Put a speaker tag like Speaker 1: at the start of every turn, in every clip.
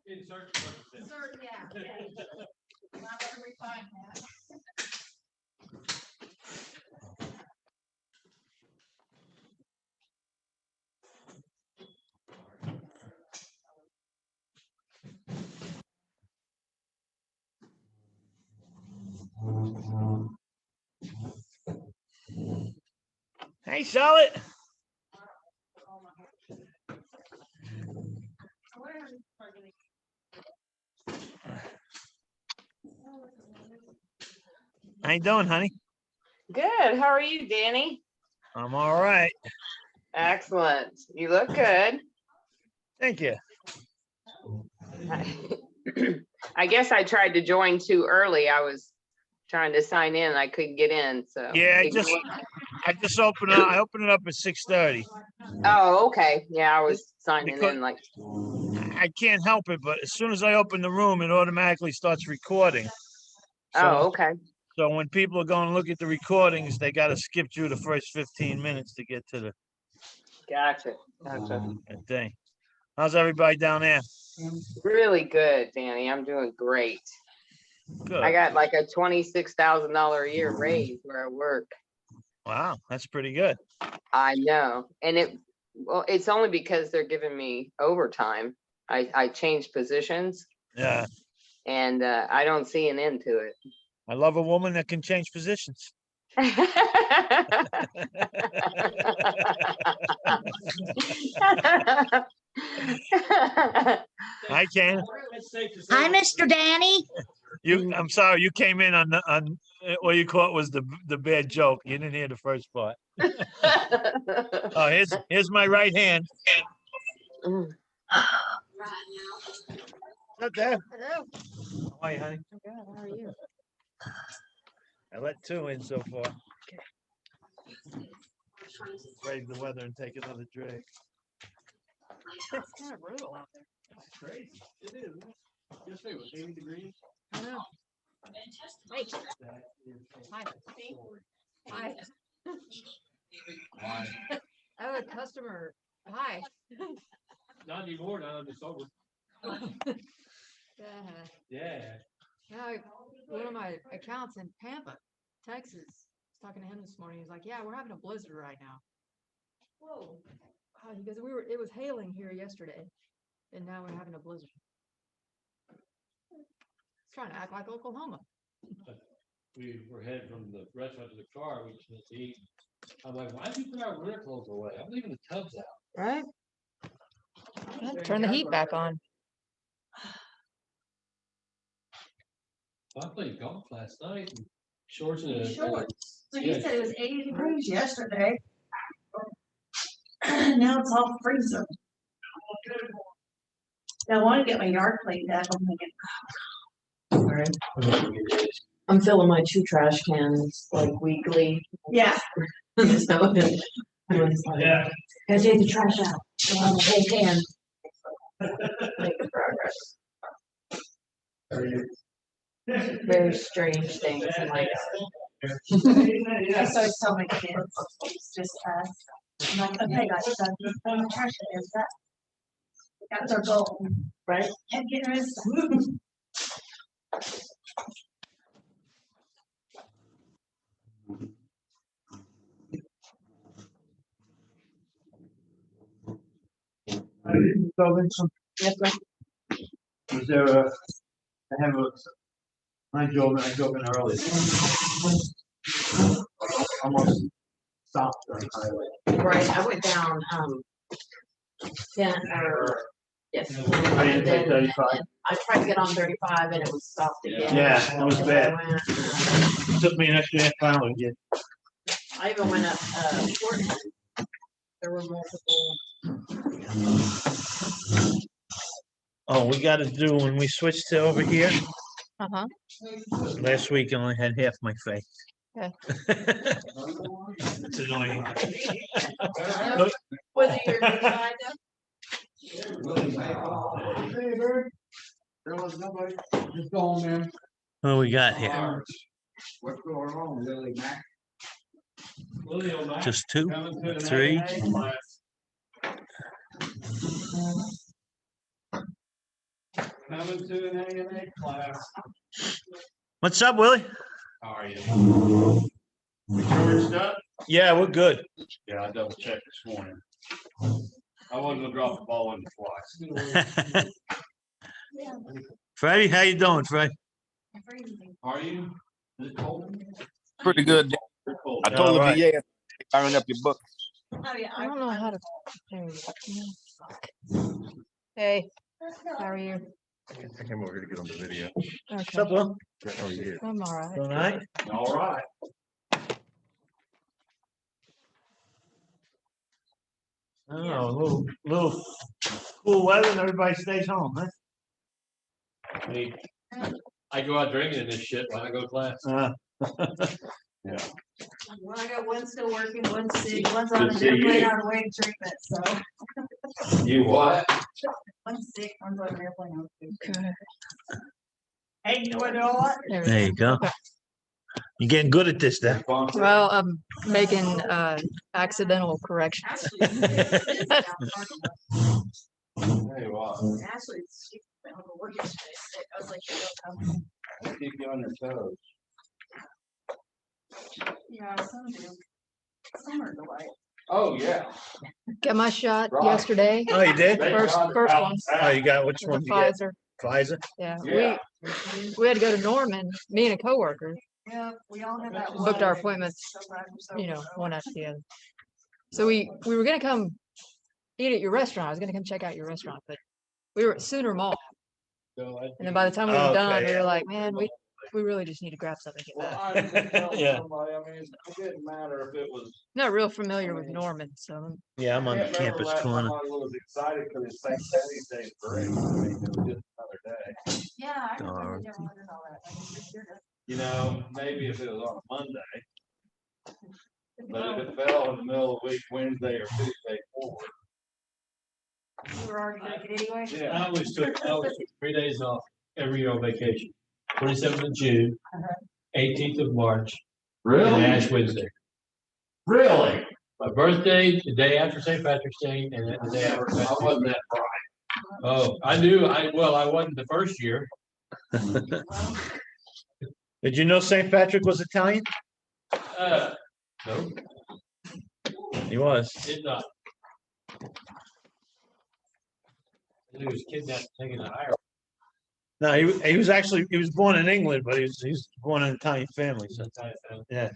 Speaker 1: In search purposes.
Speaker 2: Yeah. Not gonna refine that.
Speaker 3: Hey, Charlotte. How you doing, honey?
Speaker 4: Good. How are you, Danny?
Speaker 3: I'm all right.
Speaker 4: Excellent. You look good.
Speaker 3: Thank you.
Speaker 4: I guess I tried to join too early. I was trying to sign in. I couldn't get in. So
Speaker 3: Yeah, I just opened it. I opened it up at 6:30.
Speaker 4: Oh, okay. Yeah, I was signing
Speaker 3: Because-
Speaker 4: in like.
Speaker 3: I can't help it, but as soon as I open the room, it automatically starts recording.
Speaker 4: Oh, okay.
Speaker 3: So when people are going to look at the recordings, they got to skip through the first 15 minutes to get to the
Speaker 4: Gotcha.
Speaker 3: thing. How's everybody down there?
Speaker 4: Really good, Danny. I'm doing great.
Speaker 3: Good.
Speaker 4: I got like a $26,000 a year raise where I work.
Speaker 3: Wow, that's pretty good.
Speaker 4: I know. And it's only because they're giving me overtime. I changed positions.
Speaker 3: Yeah.
Speaker 4: And I don't see an end to it.
Speaker 3: I love a woman that can change positions. I can.
Speaker 2: Hi, Mr. Danny.
Speaker 3: I'm sorry, you came in on what you caught was the bad joke. You didn't hear the first part. Oh, here's my right hand. Not there.
Speaker 2: Hello.
Speaker 3: How are you, honey?
Speaker 2: Good. How are you?
Speaker 3: I let 2 in so far. Brave the weather and take another drink.
Speaker 2: It's kind of brutal out there.
Speaker 1: It's crazy. It is. Yesterday was 80 degrees.
Speaker 2: I know. Wait. Hi. Hi. I have a customer. Hi.
Speaker 1: Not anymore. Now I'm just over. Yeah.
Speaker 2: Yeah, one of my accounts in Pampa, Texas, was talking to him this morning. He's like, "Yeah, we're having a blizzard right now." Whoa! He goes, It was hailing here yesterday, and now we're having a blizzard." It's trying to act like Oklahoma.
Speaker 1: We were heading from the restaurant to the car. We just went to eat. I'm like, why did you put our winter clothes away? I'm leaving the tubs out.
Speaker 2: Right. Turn the heat back on.
Speaker 1: I played golf last night. And shorts and a
Speaker 5: Shorts. So he
Speaker 1: Yeah.
Speaker 5: said it was 80 degrees yesterday. Now it's all freezing. Now I want to get my yard cleaned up.
Speaker 4: I'm filling my 2 trash cans like weekly.
Speaker 5: Yeah.
Speaker 4: So,
Speaker 1: Yeah.
Speaker 4: gotta take the trash out. So I'm the whole can. Making progress. Very strange things in life.
Speaker 5: I started telling my kids, it's just us. I'm like, okay, guys, so the trash is that. That's our goal,
Speaker 4: Right?
Speaker 5: and get rid of stuff.
Speaker 4: Yes, sir.
Speaker 6: Was there I drove in early. Almost stopped on the highway.
Speaker 4: Right, I went down, 10 or, yes.
Speaker 6: I didn't take 35.
Speaker 4: I tried to get on 35 and it was stopped again.
Speaker 6: Yeah, that was bad.
Speaker 4: I went-
Speaker 6: It took me an extra half hour to get.
Speaker 4: I even went up, Portland. There were multiple.
Speaker 3: Oh, we got to do when we switched to over here.
Speaker 2: Uh-huh.
Speaker 3: Last week I only had half my face.
Speaker 2: Okay.
Speaker 3: It's annoying.
Speaker 4: Was it your new side
Speaker 6: Hey, bird. There was nobody. Just go home, man.
Speaker 3: What do we got here?
Speaker 6: What's going on, Lily Mac?
Speaker 3: Just 2, 3.
Speaker 6: Coming to an AMA class.
Speaker 3: What's up, Willie?
Speaker 6: How are you? We charged up?
Speaker 3: Yeah, we're good.
Speaker 6: Yeah, I double checked this morning. I wasn't gonna drop the ball in twice.
Speaker 3: Freddie, how you doing, Fred?
Speaker 6: Are you? Is it cold?
Speaker 7: Pretty good.
Speaker 6: Pretty cold.
Speaker 7: I told
Speaker 3: All
Speaker 7: the
Speaker 3: right.
Speaker 7: VA, iron up your book.
Speaker 2: I don't know how to. There you go. Hey, how are you?
Speaker 8: I came over here to get on the video.
Speaker 3: What's up,
Speaker 2: Okay,
Speaker 3: Will?
Speaker 8: How are you?
Speaker 2: I'm all right.
Speaker 3: All right.
Speaker 6: All right.
Speaker 3: Oh, a little cool weather and everybody stays home, huh?
Speaker 1: Hey, I go out drinking in this shit when I go to class.
Speaker 5: Well, I got one still working, one's sick, one's
Speaker 6: Good
Speaker 5: on
Speaker 6: to
Speaker 5: a
Speaker 6: see you.
Speaker 5: airplane on the way to treatment, so.
Speaker 6: You what?
Speaker 5: One's sick, one's on an airplane on the way to
Speaker 2: Okay.
Speaker 5: treatment. Hey, you know what they're all at?
Speaker 2: There we
Speaker 3: There you go. You're getting good at this, then.
Speaker 2: go. Well, I'm making accidental corrections.
Speaker 6: Hey, what?
Speaker 5: Ashley, she went home to work yesterday, sick. I was like, "You don't come."
Speaker 6: Keep you on your toes.
Speaker 5: Yeah, some do. Some are delight.
Speaker 6: Oh, yeah.
Speaker 2: Got my shot
Speaker 6: Right.
Speaker 2: yesterday.
Speaker 3: Oh, you did?
Speaker 2: First one.
Speaker 3: Oh, you got which
Speaker 2: The
Speaker 3: one? You get?
Speaker 2: Pfizer.
Speaker 3: Pfizer?
Speaker 2: Yeah,
Speaker 6: Yeah.
Speaker 2: we had to go to Norman, me and a coworker,
Speaker 5: Yeah, we all have that.
Speaker 2: booked our
Speaker 5: one.
Speaker 2: appointments,
Speaker 5: Sometimes we're so
Speaker 2: you know,
Speaker 5: so.
Speaker 2: one after the other. So we were gonna come eat at your restaurant. I was gonna come check out your restaurant, but we were at Sooner Mall.
Speaker 1: So I-
Speaker 2: And then by the time we were
Speaker 3: Okay,
Speaker 2: done, we
Speaker 3: yeah.
Speaker 2: were like, man, we really just need to grab something. and get
Speaker 6: Well,
Speaker 2: back."
Speaker 6: I was just telling
Speaker 3: Yeah.
Speaker 6: somebody, I mean, it didn't matter if it was.
Speaker 2: Not real familiar with Norman, so
Speaker 3: Yeah, I'm on the
Speaker 6: Can't remember
Speaker 3: campus
Speaker 6: last time
Speaker 3: corner.
Speaker 6: I was excited because it's St. Patty's Day parade. I mean, it was just another day.
Speaker 5: Yeah, I
Speaker 3: Darn.
Speaker 5: remember everyone and all that. I mean, for sure.
Speaker 6: You know, maybe if it was on a Monday, but if it fell in the middle of the week, Wednesday or Tuesday forward.
Speaker 5: You were already gonna get anyway?
Speaker 6: Yeah.
Speaker 1: I always took 3 days off every year on vacation. 27th of June, 18th of March, and Ash Wednesday.
Speaker 6: Really?
Speaker 1: My birthday, the day after St. Patrick's Day, and then the day after.
Speaker 6: I wasn't that bright.
Speaker 1: Oh, I knew, I wasn't the first year.
Speaker 3: Did you know St. Patrick was Italian?
Speaker 1: No,
Speaker 3: He was.
Speaker 1: did not. He was kidnapped, taken to Ireland.
Speaker 3: No, he was actually, he was born in England, but he's born in an Italian family, so, yeah.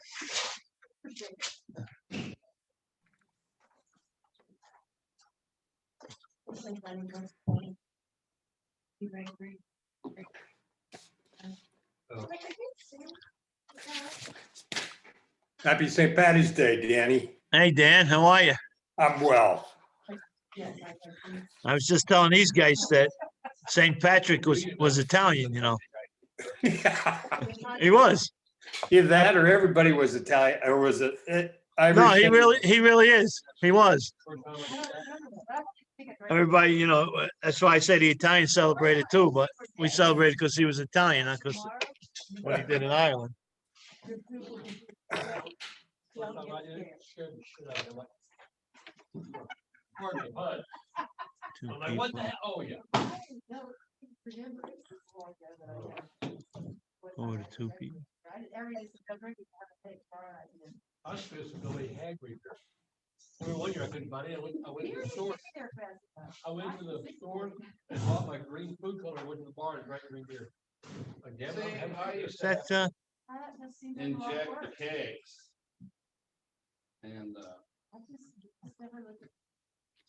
Speaker 8: Happy St. Patty's Day, Danny.
Speaker 3: Hey, Dan, how are you?
Speaker 8: I'm well.
Speaker 3: I was just telling these guys that St. Patrick was Italian, you know. He was.
Speaker 8: Either that or everybody was Italian, or was it?
Speaker 3: No, he really is. He was. Everybody, you know, that's why I say the Italians celebrated too, but we celebrated because he was Italian, not because what he did in Ireland. Two
Speaker 1: I'm like, what the
Speaker 3: people,
Speaker 1: hell? Oh, yeah.
Speaker 3: over to two people.
Speaker 1: I was supposed to go to Hagrid. One year I couldn't find it. I went to the store. I went to the store and bought my green food color, went to the bar and drank green beer. Like, damn it, I'm having-
Speaker 3: Is that,
Speaker 6: Inject the cakes. And,
Speaker 3: is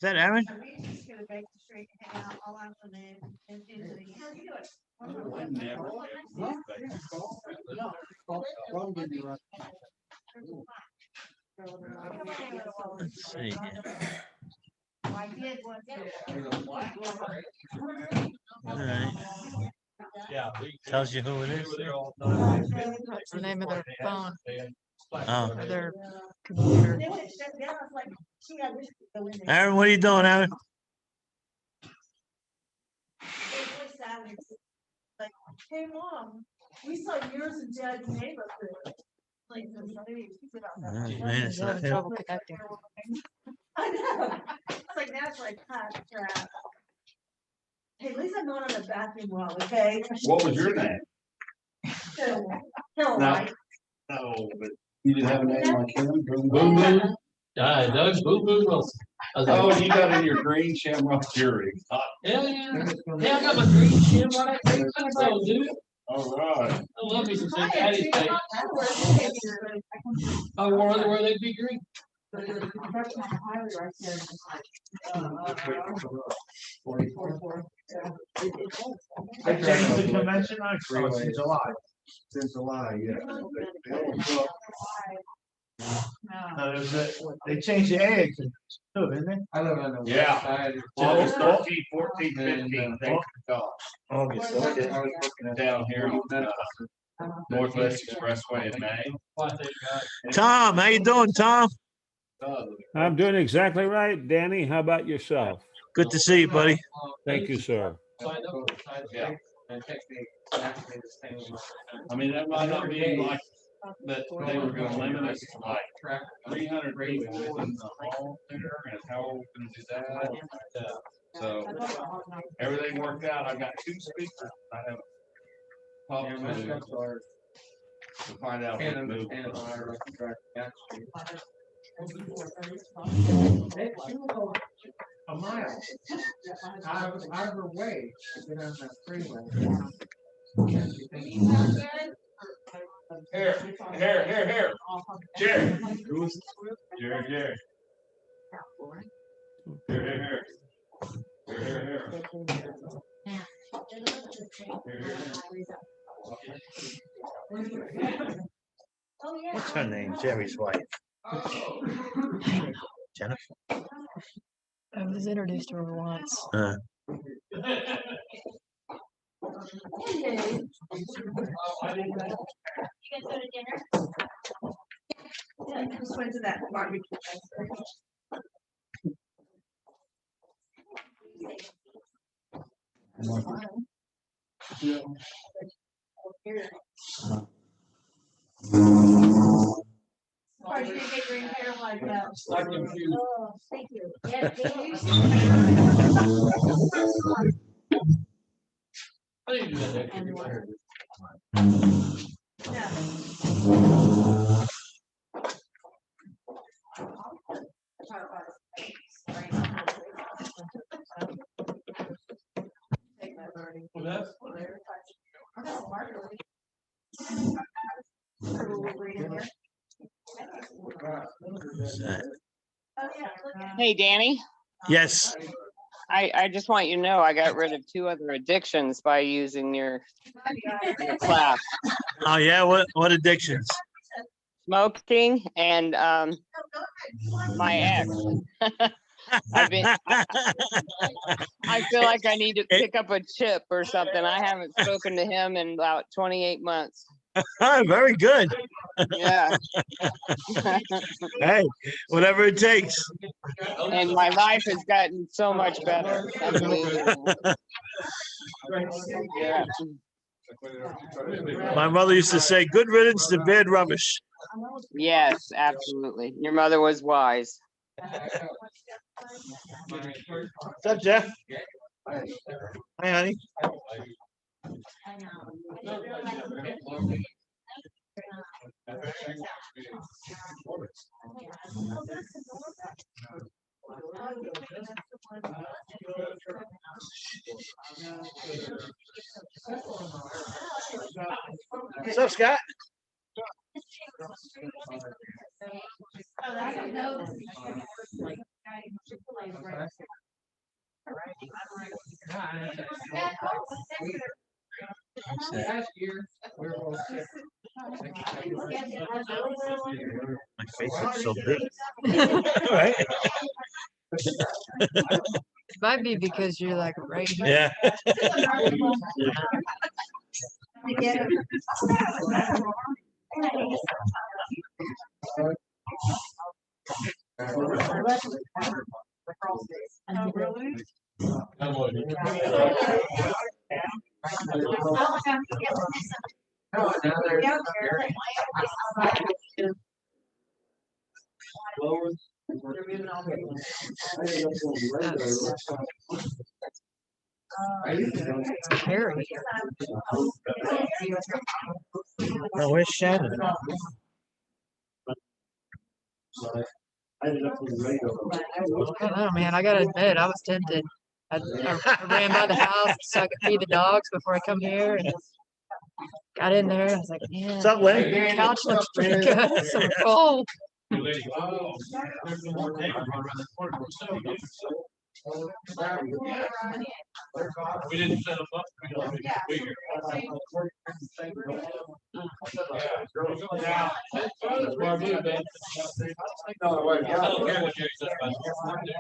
Speaker 3: that Aaron? Let's see. All right.
Speaker 1: Yeah.
Speaker 3: Tells you who it is.
Speaker 2: that's the name of their phone
Speaker 3: Oh.
Speaker 2: or their computer.
Speaker 3: Aaron, what are you doing, Aaron?
Speaker 5: Like, hey, Mom, we saw yours and Dad's neighborhood. Like,
Speaker 3: Oh, man, it's
Speaker 2: He's having
Speaker 3: not him.
Speaker 2: trouble connecting.
Speaker 5: I know. It's like, that's like hot crap. Hey, at least I'm not on the bathroom wall, okay?
Speaker 6: What was your name?
Speaker 5: Hill,
Speaker 6: No.
Speaker 5: right?
Speaker 6: No, but you didn't have a name like him?
Speaker 1: Boom Boom. Doug's Boom Boom Wilson. I was
Speaker 6: Oh,
Speaker 1: like,
Speaker 6: you got in your green shamrock jewelry.
Speaker 1: hell yeah. Yeah, I got my green shamrock. So, dude,
Speaker 6: All right.
Speaker 1: I love me some St. Patty's Day. I wore underwear, they'd be green.
Speaker 3: They changed the convention on in July.
Speaker 6: Since July, yeah.
Speaker 3: They changed the eggs too, didn't they?
Speaker 1: I live on the
Speaker 6: Yeah.
Speaker 1: west side of
Speaker 6: August
Speaker 1: town.
Speaker 6: 13, 14, 15, they took off.
Speaker 3: August,
Speaker 6: I was working down here on Northwest Expressway in May.
Speaker 3: Tom, how you doing, Tom?
Speaker 9: I'm doing exactly right, Danny. How about yourself?
Speaker 3: Good to see you, buddy.
Speaker 9: Thank you, sir.
Speaker 6: Yeah. I mean, that might not be like, that they were gonna limit us to like 300 people within the hall there, and how are we gonna do that? So, everything worked out. I got 2 speakers. I have talked to find out what moved.
Speaker 1: A mile. Out of her way, to get on the freeway.
Speaker 6: Here. Jerry. Jerry. Here.
Speaker 3: What's her name? Jerry's wife. Jennifer.
Speaker 2: I was introduced to her once.
Speaker 5: Yeah, just went to that barbecue. Why did you get green hair like that?
Speaker 1: I'm confused.
Speaker 5: Oh, thank you. Yeah,
Speaker 1: I didn't do that extra hair. Well, that's-
Speaker 4: Hey, Danny,
Speaker 3: Yes.
Speaker 4: I just want you to know I got rid of 2 other addictions by using your class.
Speaker 3: Oh, yeah, what addictions?
Speaker 4: Smoking and my ex. I feel like I need to pick up a chip or something. I haven't spoken to him in about 28 months.
Speaker 3: Very good.
Speaker 4: Yeah.
Speaker 3: Hey, whatever it takes.
Speaker 4: And my life has gotten so much better. Unbelievable. Yeah.
Speaker 3: My mother used to say, good riddance to bad rubbish.
Speaker 4: Yes, absolutely. Your mother was wise.
Speaker 3: What's up, Jeff? Hi, honey. What's up, Scott?
Speaker 1: Last year, we were all sick.
Speaker 3: My face looks so big. Right?
Speaker 2: It might be because you're like right here.
Speaker 3: Yeah.
Speaker 2: Harry.
Speaker 3: Oh, where's Shannon?
Speaker 2: I don't know, man. I gotta admit, I was tempted. I ran by the house so I could feed the dogs before I come here and got in there. I was like, man,
Speaker 3: What's up, Lenny?
Speaker 2: the couch looks pretty good. It's so cold.
Speaker 1: Oh, there's no more neighbors around the corner. We didn't set them up. We don't make it bigger. Yeah. That's where I live, man. I don't care what Jerry says about it.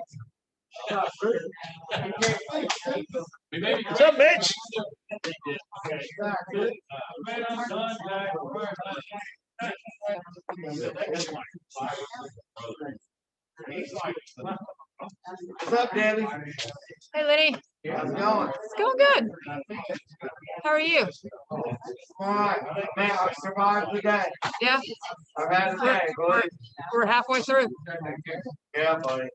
Speaker 3: What's up, Mitch?
Speaker 1: What's up, Danny?
Speaker 2: Hey, Lenny.
Speaker 1: How's it going?
Speaker 2: It's going good. How are you?
Speaker 1: All right, man, I survived the day.
Speaker 2: Yeah,
Speaker 1: I've had a day,
Speaker 2: we're, we're halfway through.
Speaker 1: Yeah, buddy.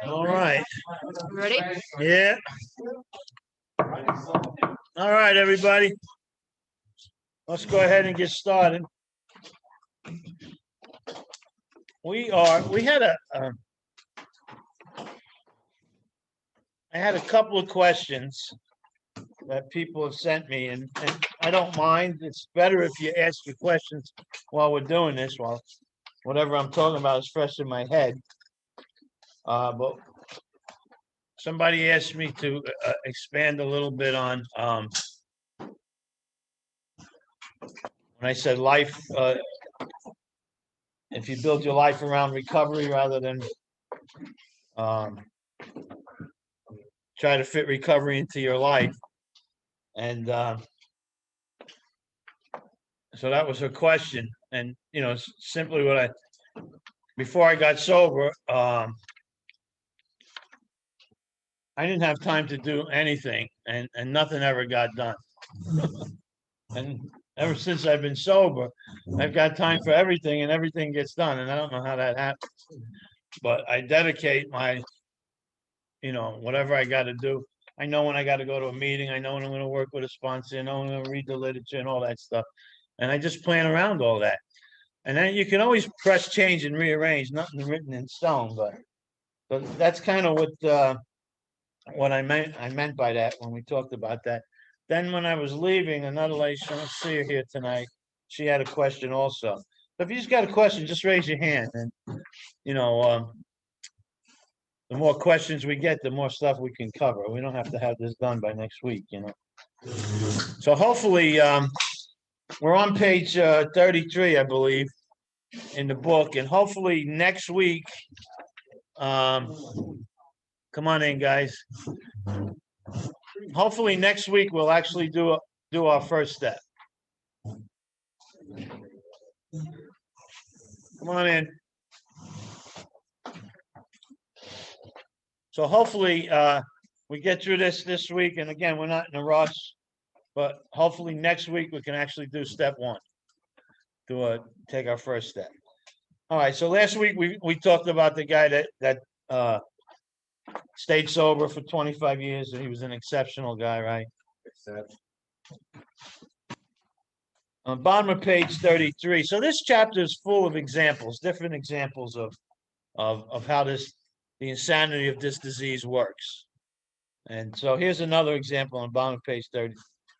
Speaker 3: All right.
Speaker 2: You ready?
Speaker 3: Yeah. All right, everybody. Let's go ahead and get started. We had I had a couple of questions that people have sent me, and I don't mind. It's better if you ask your questions while we're doing this, while whatever I'm talking about is fresh in my head. But somebody asked me to expand a little bit on when I said life, if you build your life around recovery rather than try to fit recovery into your life. And so that was her question. And, you know, simply before I got sober, I didn't have time to do anything, and nothing ever got done. And ever since I've been sober, I've got time for everything, and everything gets done. And I don't know how that happens, but I dedicate my, you know, whatever I got to do. I know when I got to go to a meeting. I know when I'm going to work with a sponsor. I know when I'm going to read the literature and all that stuff. And I just plan around all that. And then you can always press change and rearrange. Nothing written in stone, but that's kind of what I meant by that when we talked about that. Then when I was leaving, another lady, I don't see her here tonight. She had a question also. So if you just got a question, just raise your hand, and you know, the more questions we get, the more stuff we can cover. We don't have to have this done by next week, you know. So hopefully, we're on page 33, I believe, in the book, and hopefully next week, come on in, guys. Hopefully next week we'll actually do our first step. Come on in. So hopefully we get through this week, and again, we're not in a rush, but hopefully next week we can actually do step one, to take our first step. All right, so last week we talked about the guy that stayed sober for 25 years, and he was an exceptional guy, right? On bottom of page 33. So this chapter is full of examples, different examples of how the insanity of this disease works. And so here's another example on bottom of page 30. It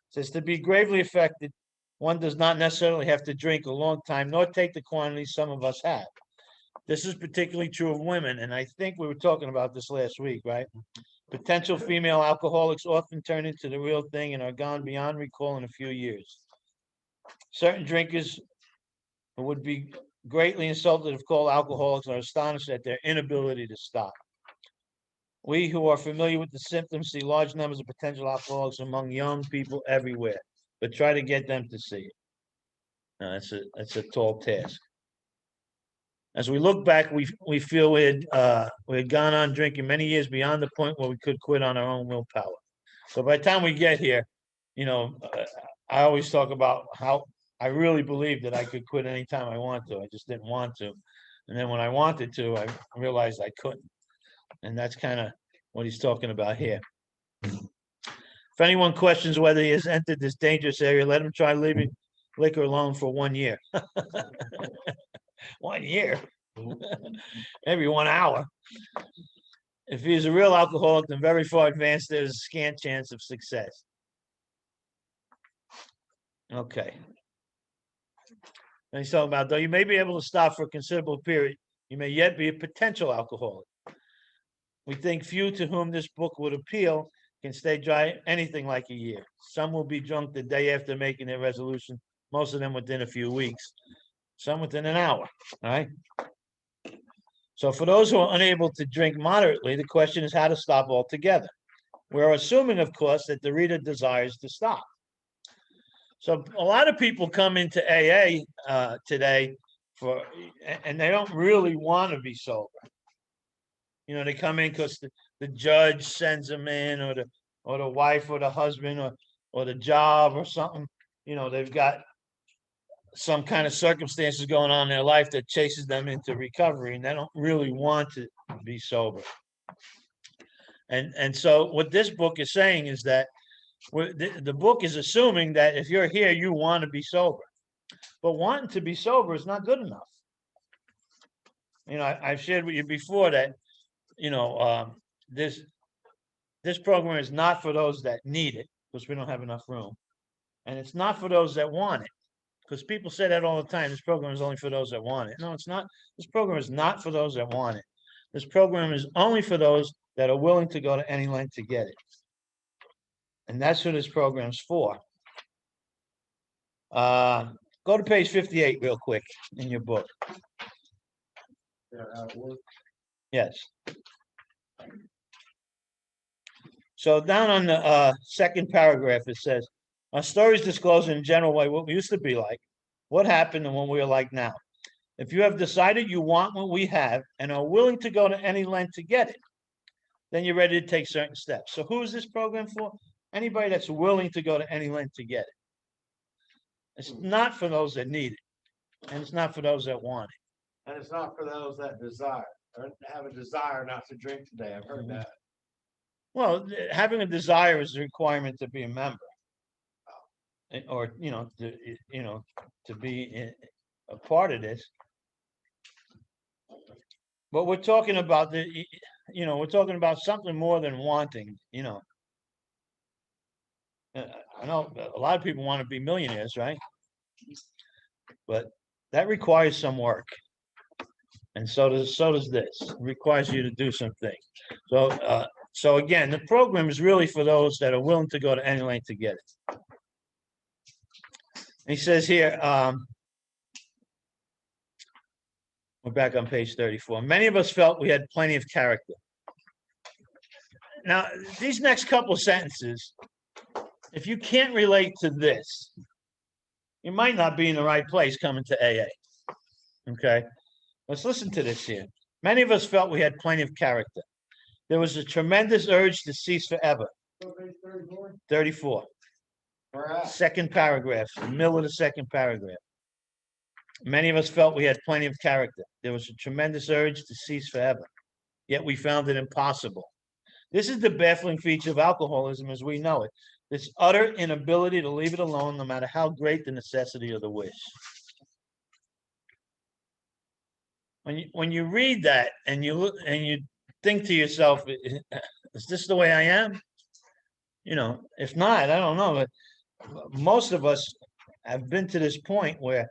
Speaker 3: says, to be gravely affected, one does not necessarily have to drink a long time, nor take the quantity some of us have. This is particularly true of women, and I think we were talking about this last week, right? Potential female alcoholics often turn into the real thing and are gone beyond recall in a few years. Certain drinkers who would be greatly insulted if called alcoholics are astonished at their inability to stop. We who are familiar with the symptoms see large numbers of potential alcoholics among young people everywhere, but try to get them to see it. Now, that's a tall task. As we look back, we feel we had gone on drinking many years beyond the point where we could quit on our own willpower. So by the time we get here, you know, I always talk about how I really believed that I could quit anytime I want to. I just didn't want to. And then when I wanted to, I realized I couldn't. And that's kind of what he's talking about here. If anyone questions whether he has entered this dangerous area, let him try leaving liquor alone for 1 year. 1 year? Every 1 hour. If he is a real alcoholic, then very far advanced, there's a scant chance of success. Okay. And he's talking about, though you may be able to stop for a considerable period, you may yet be a potential alcoholic. We think few to whom this book would appeal can stay dry anything like a year. Some will be drunk the day after making their resolution, most of them within a few weeks, some within an hour, all right? So for those who are unable to drink moderately, the question is how to stop altogether. We're assuming, of course, that the reader desires to stop. So a lot of people come into AA today and they don't really want to be sober. You know, they come in because the judge sends them in, or the wife or the husband or the job or something. You know, they've got some kind of circumstances going on in their life that chases them into recovery, and they don't really want to be sober. And so what this book is saying is that the book is assuming that if you're here, you want to be sober. But wanting to be sober is not good enough. You know, I've shared with you before that, you know, this program is not for those that need it, because we don't have enough room. And it's not for those that want it, because people say that all the time. This program is only for those that want it. No, it's not. This program is not for those that want it. This program is only for those that are willing to go to any length to get it. And that's who this program's for. Go to page 58 real quick in your book. Yes. So down on the second paragraph, it says, our stories disclose in a general way what we used to be like, what happened, and what we are like now. If you have decided you want what we have and are willing to go to any length to get it, then you're ready to take certain steps. So who is this program for? Anybody that's willing to go to any length to get it. It's not for those that need it, and it's not for those that want it.
Speaker 1: And it's not for those that desire, or have a desire not to drink today. I've heard that.
Speaker 3: Well, having a desire is a requirement to be a member, or to be a part of this. But we're talking about we're talking about something more than wanting. You know, I know a lot of people want to be millionaires, right? But that requires some work, and so does this. It requires you to do some things. So again, the program is really for those that are willing to go to any length to get it. He says here, we're back on page 34. Many of us felt we had plenty of character. Now, these next couple of sentences, if you can't relate to this, you might not be in the right place coming to AA. Okay? Let's listen to this here. Many of us felt we had plenty of character. There was a tremendous urge to cease forever. 34. Second paragraph, the middle of the second paragraph. Many of us felt we had plenty of character. There was a tremendous urge to cease forever, yet we found it impossible. This is the baffling feature of alcoholism as we know it. This utter inability to leave it alone, no matter how great the necessity or the wish. When you read that and you look and you think to yourself, is this the way I am? You know, if not, I don't know, but most of us have been to this point where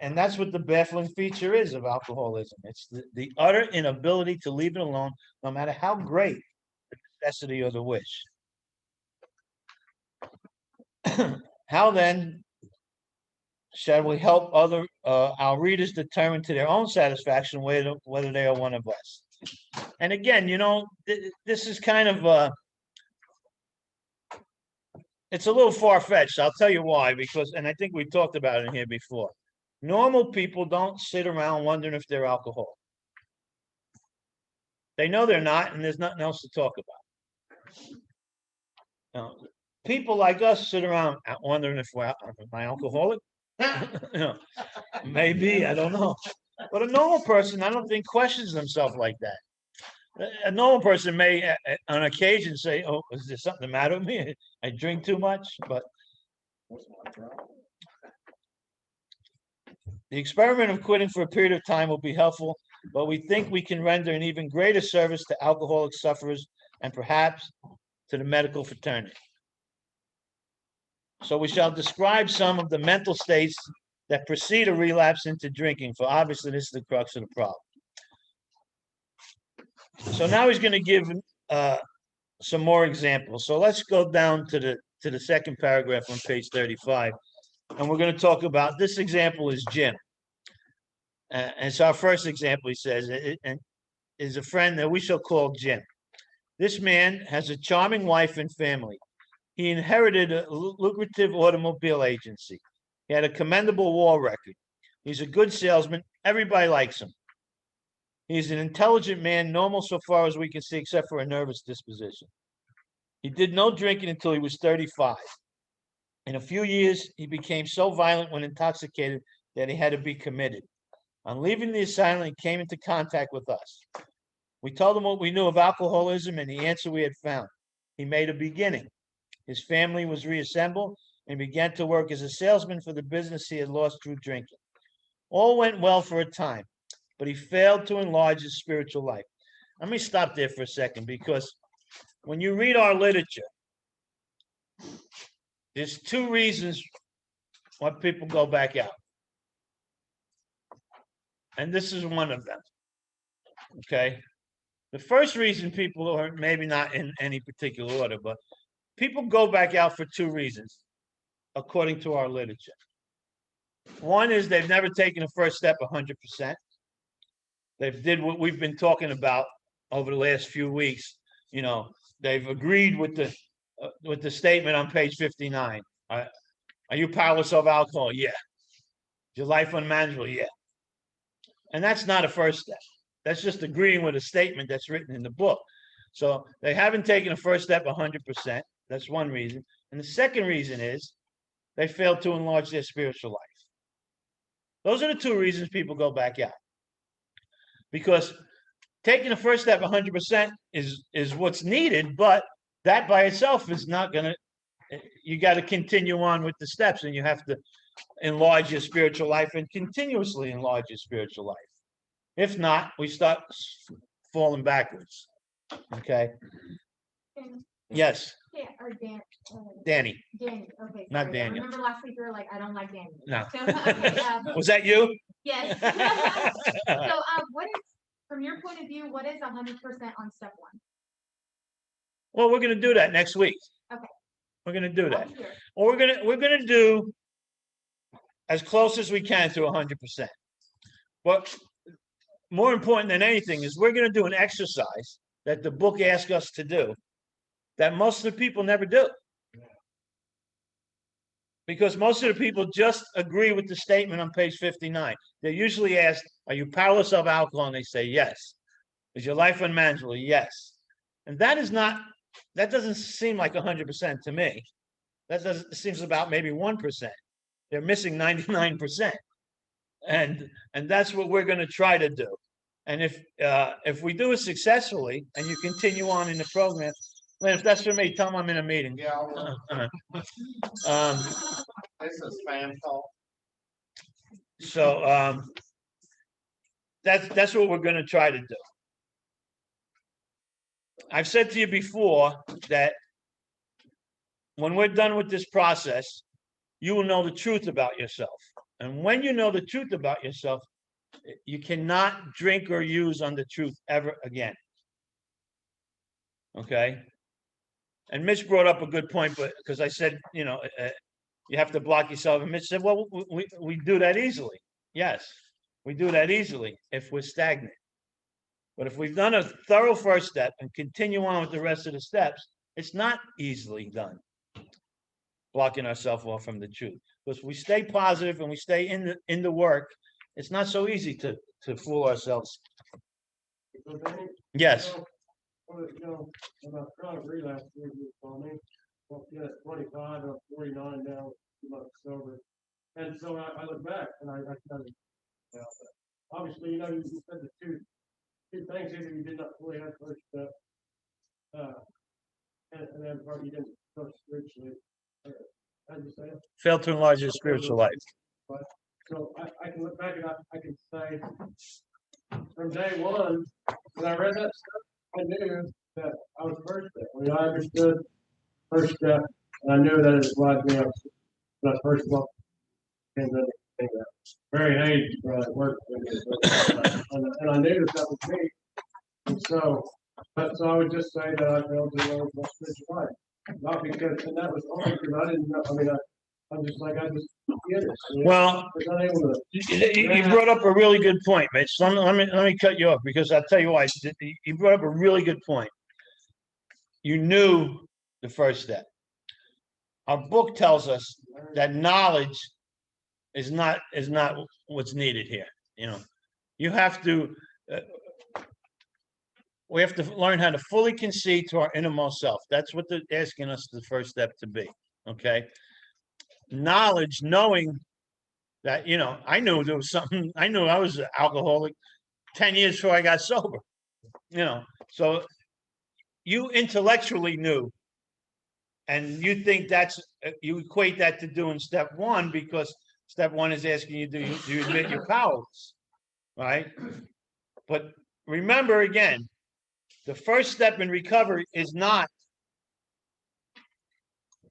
Speaker 3: and that's what the baffling feature is of alcoholism. It's the utter inability to leave it alone, no matter how great the necessity or the wish. How then shall we help our readers determine to their own satisfaction whether they are one of us? And again, you know, this is kind of it's a little far-fetched. I'll tell you why, and I think we talked about it here before. Normal people don't sit around wondering if they're alcoholic. They know they're not, and there's nothing else to talk about. Now, people like us sit around wondering if am I alcoholic? Maybe, I don't know. But a normal person, I don't think, questions themselves like that. A normal person may, on occasion, say, "Oh, is there something the matter with me? I drink too much." But the experiment of quitting for a period of time will be helpful, but we think we can render an even greater service to alcoholic sufferers and perhaps to the medical fraternity. So we shall describe some of the mental states that precede a relapse into drinking, for obviously this is the crux of the problem. So now he's going to give some more examples. So let's go down to the second paragraph on page 35, and we're going to talk about this example is Jim. And so our first example, he says, is a friend that we shall call Jim. This man has a charming wife and family. He inherited a lucrative automobile agency. He had a commendable war record. He's a good salesman. Everybody likes him. He's an intelligent man, normal so far as we can see, except for a nervous disposition. He did no drinking until he was 35. In a few years, he became so violent when intoxicated that he had to be committed. On leaving the asylum, he came into contact with us. We told him what we knew of alcoholism and the answer we had found. He made a beginning. His family was reassembled and began to work as a salesman for the business he had lost through drinking. All went well for a time, but he failed to enlarge his spiritual life. Let me stop there for a second, because when you read our literature, there's two reasons why people go back out. And this is one of them. Okay? The first reason people, or maybe not in any particular order, but people go back out for two reasons, according to our literature. One is they've never taken the first step 100%. They did what we've been talking about over the last few weeks. You know, they've agreed with the statement on page 59. Are you powerless of alcohol? Yeah. Is your life unmanageable? Yeah. And that's not a first step. That's just agreeing with a statement that's written in the book. So they haven't taken the first step 100%. That's one reason. And the second reason is they failed to enlarge their spiritual life. Those are the two reasons people go back out. Because taking the first step 100% is what's needed, but that by itself is not going to, you got to continue on with the steps, and you have to enlarge your spiritual life and continuously enlarge your spiritual life. If not, we start falling backwards. Okay. Yes.
Speaker 2: Yeah, or
Speaker 3: Danny.
Speaker 2: Danny, okay.
Speaker 3: Not
Speaker 2: sorry.
Speaker 3: Daniel.
Speaker 2: I remember last week you were like, I don't like Danny.
Speaker 3: No.
Speaker 2: So, okay,
Speaker 3: Was that you?
Speaker 2: yes. So, what is, from your point of view, what is 100% on step one?
Speaker 3: Well, we're going to do that next week.
Speaker 2: Okay.
Speaker 3: We're going to do that.
Speaker 2: I'll be here.
Speaker 3: Or we're going to do as close as we can to 100%. But more important than anything is we're going to do an exercise that the book asks us to do that most of the people never do. Because most of the people just agree with the statement on page 59. They're usually asked, are you powerless of alcohol? And they say, yes. Is your life unmanageable? Yes. And that doesn't seem like 100% to me. It seems about maybe 1%. They're missing 99%. And that's what we're going to try to do. And if we do it successfully and you continue on in the program, Lynn, if that's for me, tell them I'm in a meeting.
Speaker 6: Yeah. This is spam call.
Speaker 3: So that's what we're going to try to do. I've said to you before that when we're done with this process, you will know the truth about yourself. And when you know the truth about yourself, you cannot drink or use on the truth ever again. Okay? And Mitch brought up a good point, but because I said, you know, you have to block yourself. And Mitch said, well, we do that easily. Yes, we do that easily if we're stagnant. But if we've done a thorough first step and continue on with the rest of the steps, it's not easily done. Blocking ourselves off from the truth. Because if we stay positive and we stay in the work, it's not so easy to fool ourselves. Yes.
Speaker 1: About chronic relapse, you told me, well, yeah, 25 or 49 now, 2 months sober. And so I look back and I kind of, obviously, you know, you said the truth. two things either you did not fully have first step, and then part you didn't trust spiritually. How'd you say it?
Speaker 3: Fail to enlarge your spiritual life.
Speaker 1: But, so I can look back and I can say, from day one, when I read that stuff, I knew that I was first step. I mean, I understood first step, and I knew that it was me up. That first one, and then Mary Hayes worked with me, and I knew that was me. And so, I would just say that I failed to learn my spiritual life, not because, and that was only because I didn't know. I mean, I'm just like I just get it. You know?
Speaker 3: Well,
Speaker 1: I was unable to.
Speaker 3: you brought up a really good point, Mitch. Let me cut you off because I'll tell you why. You brought up a really good point. You knew the first step. Our book tells us that knowledge is not what's needed here. You know, you have to. We have to learn how to fully concede to our innermost self. That's what they're asking us the first step to be. Okay. Knowledge, knowing that, you know, I knew there was something, I knew I was an alcoholic 10 years before I got sober, you know, so you intellectually knew, and you think that's, you equate that to doing step one because step one is asking you, do you admit you're powerless, right? But remember again, the first step in recovery is not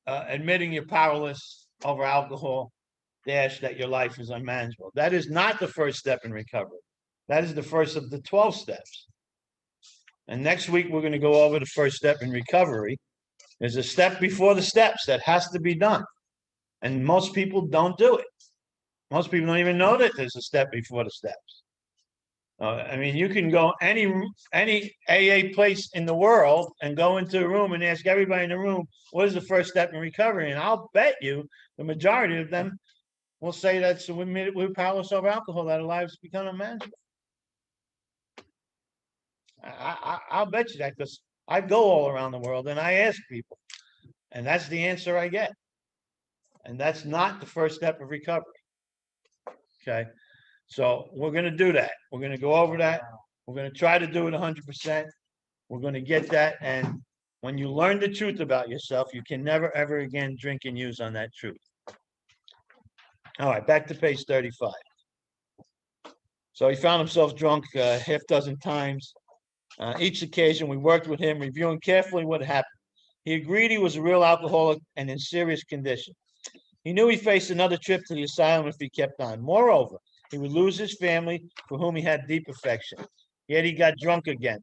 Speaker 3: admitting you're powerless over alcohol, that your life is unmanageable. That is not the first step in recovery. That is the first of the 12 steps. And next week, we're going to go over the first step in recovery. There's a step before the steps that has to be done. And most people don't do it. Most people don't even know that there's a step before the steps. I mean, you can go any AA place in the world and go into a room and ask everybody in the room, what is the first step in recovery? And I'll bet you the majority of them will say that's we're powerless over alcohol, that our lives become unmanageable. I'll bet you that because I go all around the world and I ask people, and that's the answer I get. And that's not the first step of recovery. Okay. So we're going to do that. We're going to go over that. We're going to try to do it 100%. We're going to get that. And when you learn the truth about yourself, you can never, ever again drink and use on that truth. All right, back to page 35. So he found himself drunk a half dozen times. Each occasion, we worked with him, reviewing carefully what happened. He agreed he was a real alcoholic and in serious condition. He knew he faced another trip to the asylum if he kept on. Moreover, he would lose his family, for whom he had deep affection. Yet he got drunk again.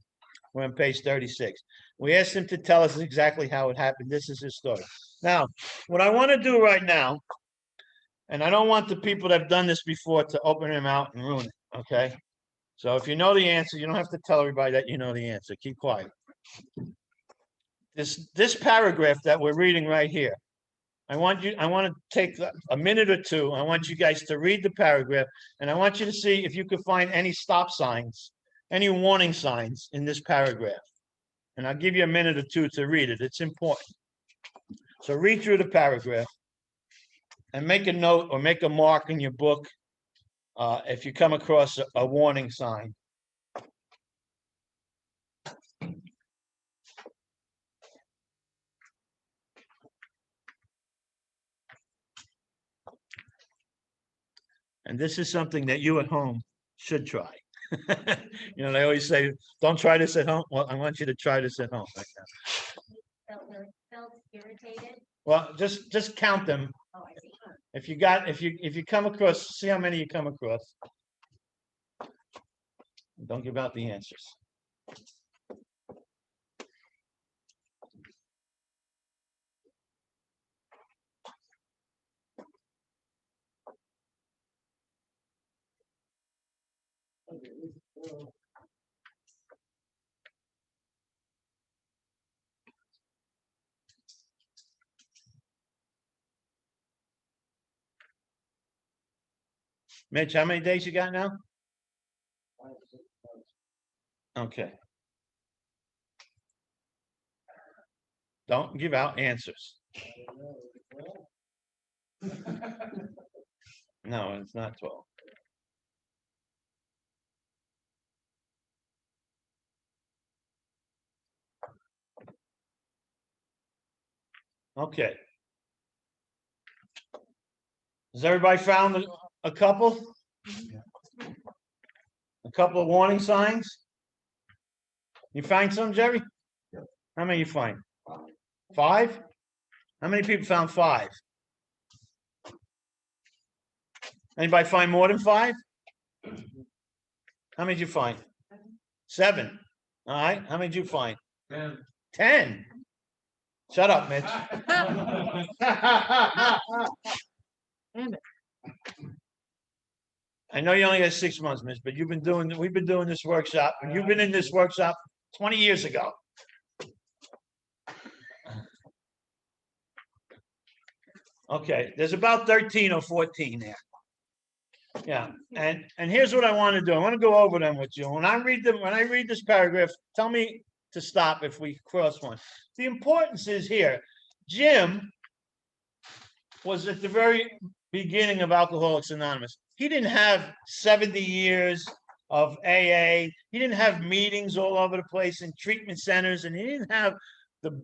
Speaker 3: We're on page 36. We asked him to tell us exactly how it happened. This is his story. Now, what I want to do right now, and I don't want the people that have done this before to open their mouth and ruin it, okay? So if you know the answer, you don't have to tell everybody that you know the answer. Keep quiet. This paragraph that we're reading right here, I want to take a minute or two. I want you guys to read the paragraph, and I want you to see if you could find any stop signs, any warning signs in this paragraph. And I'll give you a minute or two to read it. It's important. So read through the paragraph and make a note or make a mark in your book if you come across a warning sign. And this is something that you at home should try. You know, they always say, don't try this at home. Well, I want you to try this at home right now.
Speaker 5: Felt irritated.
Speaker 3: Well, just count them.
Speaker 5: Oh, I see.
Speaker 3: If you come across, see how many you come across. Don't give out the answers. Mitch, how many days you got now? Okay. Don't give out answers. No, it's not 12. Okay. Has everybody found a couple? A couple of warning signs? You find some, Jerry? How many you find? 5? How many people found 5? Anybody find more than 5? How many did you find? 7. All right. How many did you find? 10. Shut up, Mitch.
Speaker 2: Damn it.
Speaker 3: I know you only got 6 months, Mitch, but we've been doing this workshop, and you've been in this workshop 20 years ago. Okay, there's about 13 or 14 there. Yeah, and here's what I want to do. I want to go over them with you. When I read this paragraph, tell me to stop if we cross one. The importance is here. Jim was at the very beginning of Alcoholics Anonymous. He didn't have 70 years of AA. He didn't have meetings all over the place in treatment centers, and he didn't have the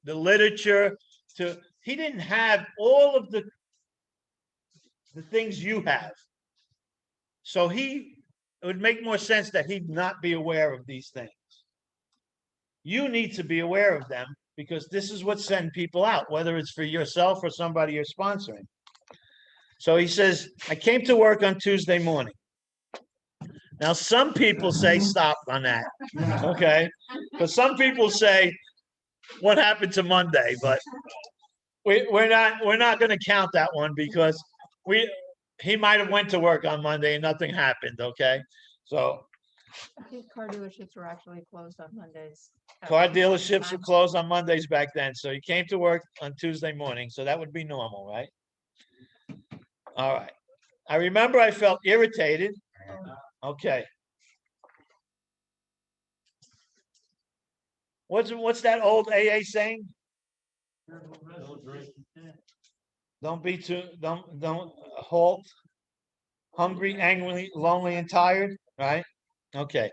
Speaker 3: literature he didn't have all of the things you have. So it would make more sense that he'd not be aware of these things. You need to be aware of them because this is what sends people out, whether it's for yourself or somebody you're sponsoring. So he says, I came to work on Tuesday morning. Now, some people say stop on that, okay? Because some people say, what happened to Monday? But we're not going to count that one because he might have went to work on Monday and nothing happened, okay? So
Speaker 2: I think car dealerships were actually closed on Mondays.
Speaker 3: car dealerships were closed on Mondays back then. So he came to work on Tuesday morning. So that would be normal, right? All right. I remember I felt irritated. Okay. What's that old AA saying? Don't halt. Hungry, angry, lonely, and tired, right? Okay.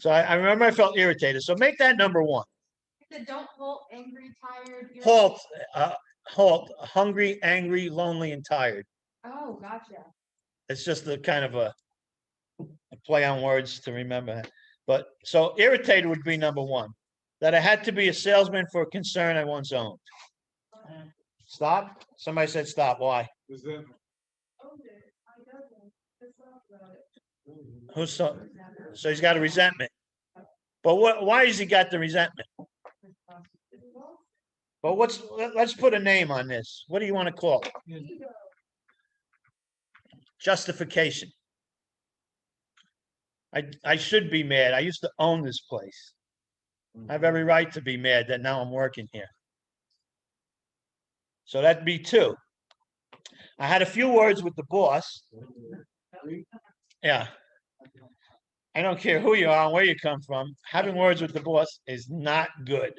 Speaker 3: So I remember I felt irritated. So make that number 1.
Speaker 2: You said don't halt, angry, tired.
Speaker 3: Halt, hungry, angry, lonely, and tired.
Speaker 2: Oh, gotcha.
Speaker 3: It's just a kind of a play on words to remember. But so irritated would be number 1. That I had to be a salesman for a concern I once owned. Stop? Somebody said stop. Why? Who's so he's got a resentment. But why has he got the resentment? But let's put a name on this. What do you want to call it? Justification. I should be mad. I used to own this place. I have every right to be mad that now I'm working here. So that'd be 2. I had a few words with the boss. Yeah. I don't care who you are and where you come from. Having words with the boss is not good.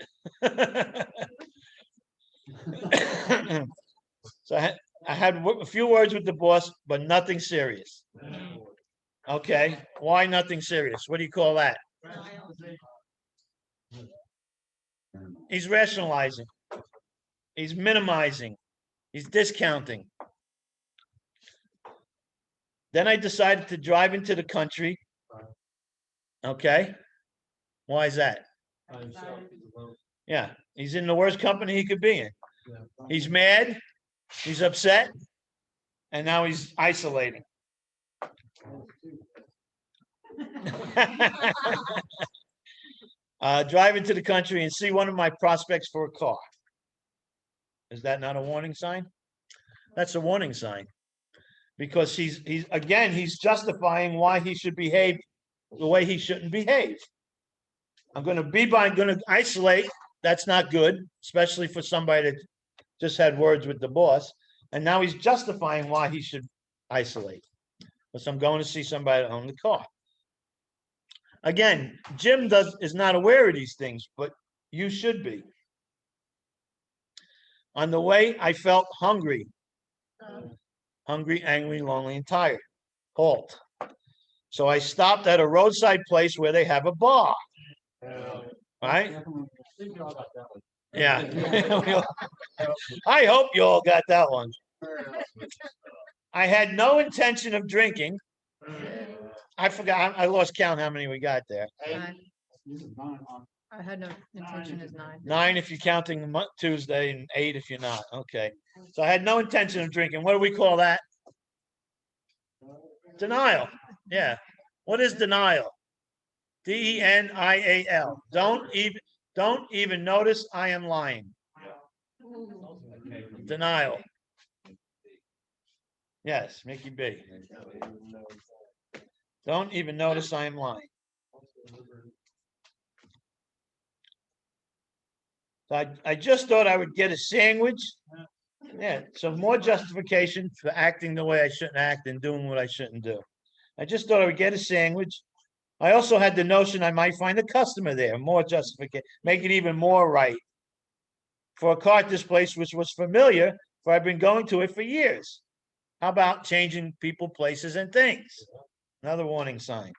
Speaker 3: So I had a few words with the boss, but nothing serious. Okay. Why nothing serious? What do you call that? He's rationalizing. He's minimizing. He's discounting. Then I decided to drive into the country. Okay. Why is that? Yeah. He's in the worst company he could be in. He's mad. He's upset. And now he's isolating. Drive into the country and see one of my prospects for a car. Is that not a warning sign? That's a warning sign. Because he's justifying why he should behave the way he shouldn't behave. I'm going to isolate. That's not good, especially for somebody that just had words with the boss. And now he's justifying why he should isolate. Because I'm going to see somebody that owns the car. Again, Jim is not aware of these things, but you should be. On the way, I felt hungry. Hungry, angry, lonely, and tired. Halt. So I stopped at a roadside place where they have a bar. Right? Yeah. I hope you all got that one. I had no intention of drinking. I forgot, I lost count how many we got there.
Speaker 2: 9. I had no intention as 9.
Speaker 3: 9 if you're counting Tuesday and 8 if you're not. Okay. So I had no intention of drinking. What do we call that? Denial. Yeah. What is denial? Denial. Don't even notice I am lying. Denial. Yes, Mickey B. Don't even notice I am lying. So I just thought I would get a sandwich. Yeah, so more justification for acting the way I shouldn't act and doing what I shouldn't do. I just thought I would get a sandwich. I also had the notion I might find a customer there, more justification, make it even more right. For a cart this place, which was familiar, for I've been going to it for years. How about changing people, places, and things? Another warning sign.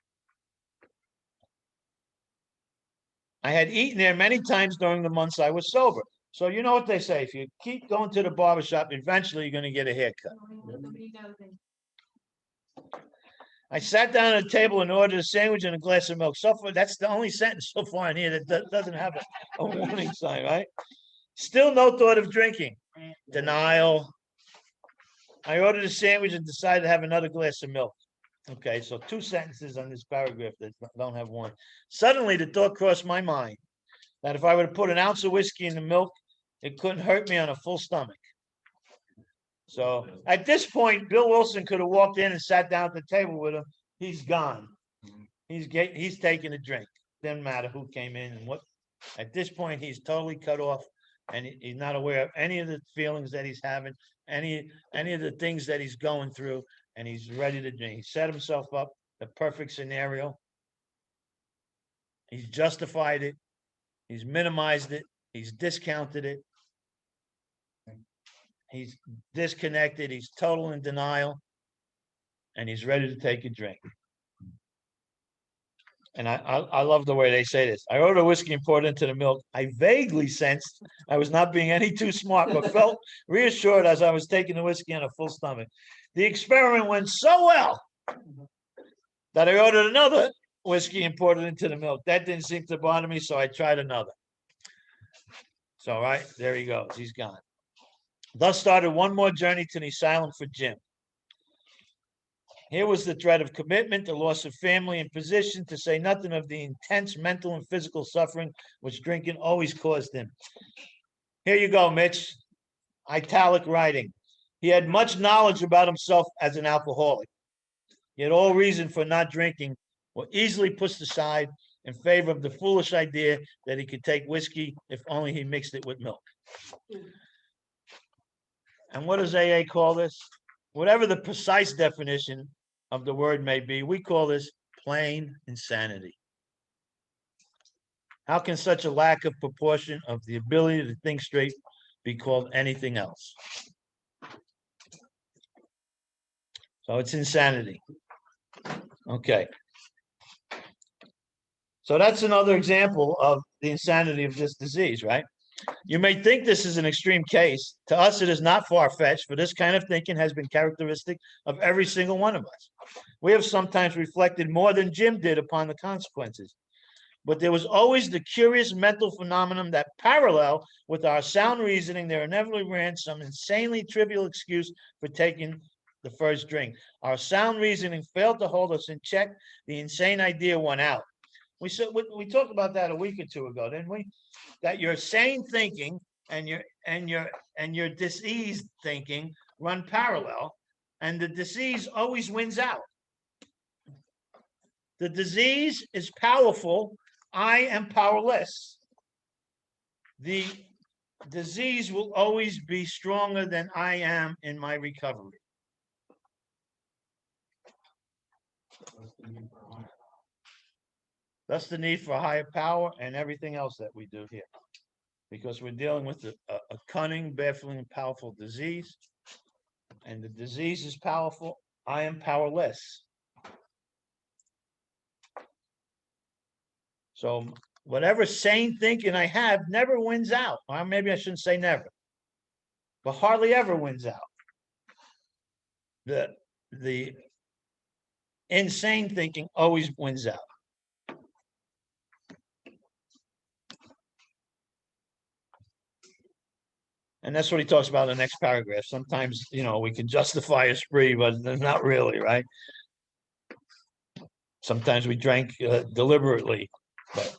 Speaker 3: I had eaten there many times during the months I was sober. So you know what they say, if you keep going to the barbershop, eventually you're going to get a haircut. I sat down at a table and ordered a sandwich and a glass of milk. So far, that's the only sentence so far in here that doesn't have a warning sign, right? Still no thought of drinking. Denial. I ordered a sandwich and decided to have another glass of milk. Okay, so 2 sentences on this paragraph that don't have one. Suddenly, the thought crossed my mind that if I were to put an ounce of whiskey in the milk, it couldn't hurt me on a full stomach. So at this point, Bill Wilson could have walked in and sat down at the table with him. He's gone. He's taking a drink. Doesn't matter who came in and what. At this point, he's totally cut off, and he's not aware of any of the feelings that he's having, any of the things that he's going through, and he's ready to drink. He set himself up the perfect scenario. He's justified it. He's minimized it. He's discounted it. He's disconnected. He's total in denial. And he's ready to take a drink. And I love the way they say this. I ordered whiskey and poured it into the milk. I vaguely sensed I was not being any too smart, but felt reassured as I was taking the whiskey on a full stomach. The experiment went so well that I ordered another whiskey and poured it into the milk. That didn't seem to bother me, so I tried another. So, right, there he goes. He's gone. Thus started one more journey to the asylum for Jim. Here was the threat of commitment, the loss of family and position, to say nothing of the intense mental and physical suffering which drinking always caused him. Here you go, Mitch. Italic writing. He had much knowledge about himself as an alcoholic. Yet all reason for not drinking were easily pushed aside in favor of the foolish idea that he could take whiskey if only he mixed it with milk. And what does AA call this? Whatever the precise definition of the word may be, we call this plain insanity. How can such a lack of proportion of the ability to think straight be called anything else? So it's insanity. Okay. So that's another example of the insanity of this disease, right? You may think this is an extreme case. To us, it is not far-fetched, for this kind of thinking has been characteristic of every single one of us. We have sometimes reflected more than Jim did upon the consequences. But there was always the curious mental phenomenon that, parallel with our sound reasoning, there inevitably ran some insanely trivial excuse for taking the first drink. Our sound reasoning failed to hold us in check. The insane idea won out. We talked about that a week or two ago, didn't we? That your sane thinking and your diseased thinking run parallel, and the disease always wins out. The disease is powerful. I am powerless. The disease will always be stronger than I am in my recovery. That's the need for higher power and everything else that we do here. Because we're dealing with a cunning, baffling, powerful disease. And the disease is powerful. I am powerless. So whatever sane thinking I have never wins out. Or maybe I shouldn't say never, but hardly ever wins out. The insane thinking always wins out. And that's what he talks about in the next paragraph. Sometimes, we can justify a spree, but not really, right? Sometimes we drank deliberately. But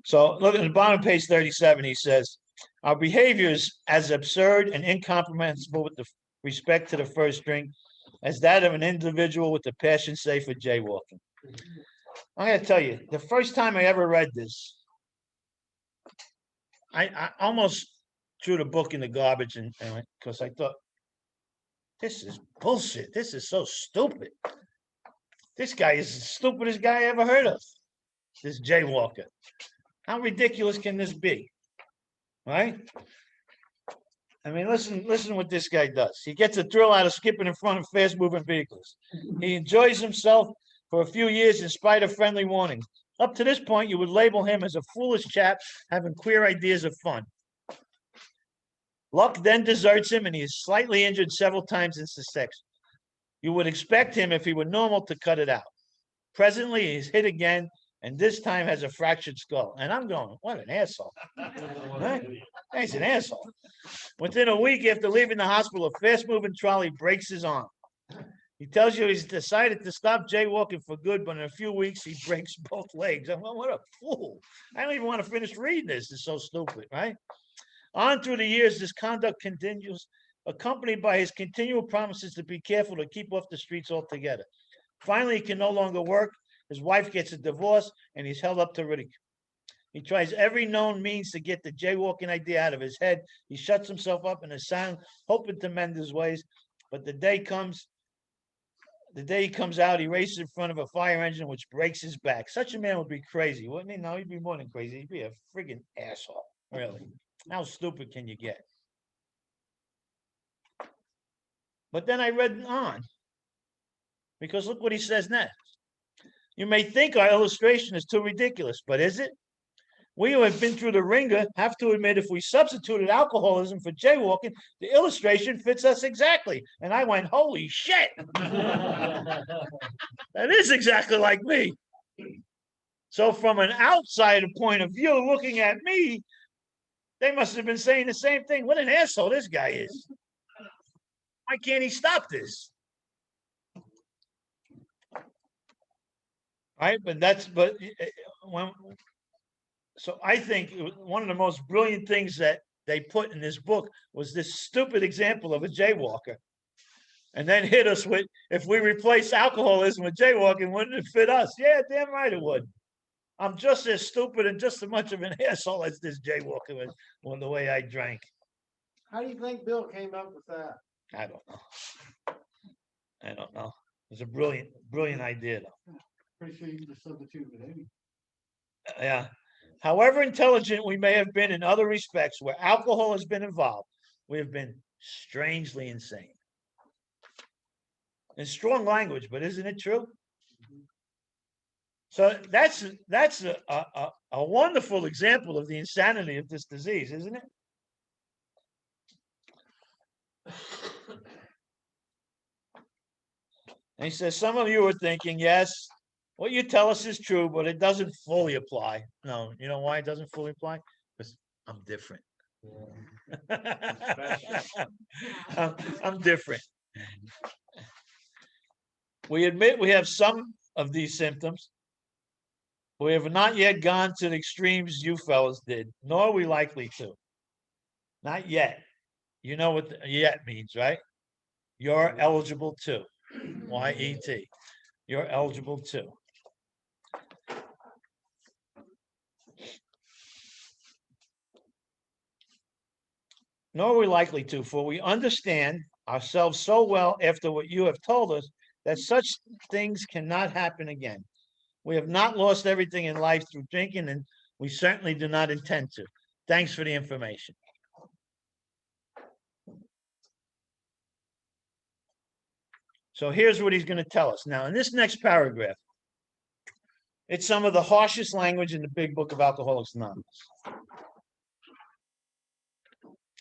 Speaker 3: so look at the bottom of page 37, he says, our behavior is as absurd and incomprehensible with respect to the first drink as that of an individual with a passion, say, for jaywalking. I gotta tell you, the first time I ever read this, I almost threw the book in the garbage and because I thought, this is bullshit. This is so stupid. This guy is the stupidest guy I ever heard of. This jaywalker. How ridiculous can this be? Right? I mean, listen what this guy does. He gets a thrill out of skipping in front of fast-moving vehicles. He enjoys himself for a few years in spite of friendly warnings. Up to this point, you would label him as a foolish chap having queer ideas of fun. Luck then deserts him, and he is slightly injured several times in succession. You would expect him, if he were normal, to cut it out. Presently, he's hit again, and this time has a fractured skull. And I'm going, what an asshole. Right? He's an asshole. Within a week after leaving the hospital, a fast-moving trolley breaks his arm. He tells you he's decided to stop jaywalking for good, but in a few weeks, he breaks both legs. I'm like, what a fool. I don't even want to finish reading this. It's so stupid, right? On through the years, this conduct continues, accompanied by his continual promises to be careful to keep off the streets altogether. Finally, he can no longer work. His wife gets a divorce, and he's held up to ridicule. He tries every known means to get the jaywalking idea out of his head. He shuts himself up in a silence, hoping to mend his ways. But the day he comes out, he races in front of a fire engine, which breaks his back. Such a man would be crazy, wouldn't he? No, he'd be more than crazy. He'd be a friggin' asshole, really. How stupid can you get? But then I read on, because look what he says next. You may think our illustration is too ridiculous, but is it? We who have been through the ringer have to admit if we substituted alcoholism for jaywalking, the illustration fits us exactly. And I went, holy shit. That is exactly like me. So from an outsider point of view, looking at me, they must have been saying the same thing. What an asshole this guy is. Why can't he stop this? Right? So I think one of the most brilliant things that they put in this book was this stupid example of a jaywalker. And then hit us with, if we replace alcoholism with jaywalking, wouldn't it fit us? Yeah, damn right it would. I'm just as stupid and just as much of an asshole as this jaywalker was on the way I drank.
Speaker 10: How do you think Bill came up with that?
Speaker 3: I don't know. It's a brilliant idea, though.
Speaker 10: Pretty sure you can just substitute it in.
Speaker 3: Yeah. However intelligent we may have been in other respects where alcohol has been involved, we have been strangely insane. In strong language, but isn't it true? So that's a wonderful example of the insanity of this disease, isn't it? And he says, some of you are thinking, yes, what you tell us is true, but it doesn't fully apply. No, you know why it doesn't fully apply? Because I'm different. I'm different. We admit we have some of these symptoms. We have not yet gone to the extremes you fellas did, nor are we likely to. Not yet. You know what yet means, right? You're eligible to. Y-E-T. You're eligible to. Nor are we likely to, for we understand ourselves so well after what you have told us that such things cannot happen again. We have not lost everything in life through drinking, and we certainly do not intend to. Thanks for the information. So here's what he's going to tell us. Now, in this next paragraph, It's some of the harshest language in the big book of Alcoholics Anonymous.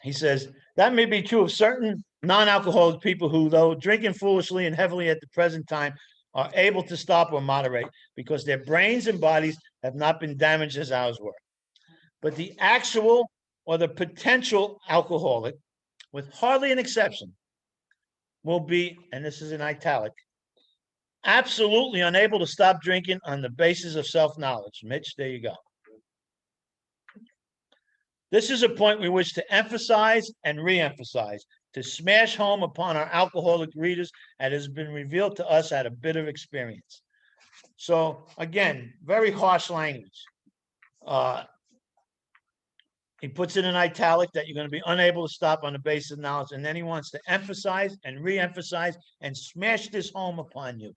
Speaker 3: He says, that may be true of certain non-alcoholic people who, though drinking foolishly and heavily at the present time, are able to stop or moderate because their brains and bodies have not been damaged as ours were. But the actual or the potential alcoholic, with hardly an exception, will be, and this is in italic, absolutely unable to stop drinking on the basis of self-knowledge. Mitch, there you go. This is a point we wish to emphasize and re-emphasize, to smash home upon our alcoholic readers, and has been revealed to us at a bit of experience. So again, very harsh language. He puts it in italic that you're going to be unable to stop on the basis of knowledge, and then he wants to emphasize and re-emphasize and smash this home upon you.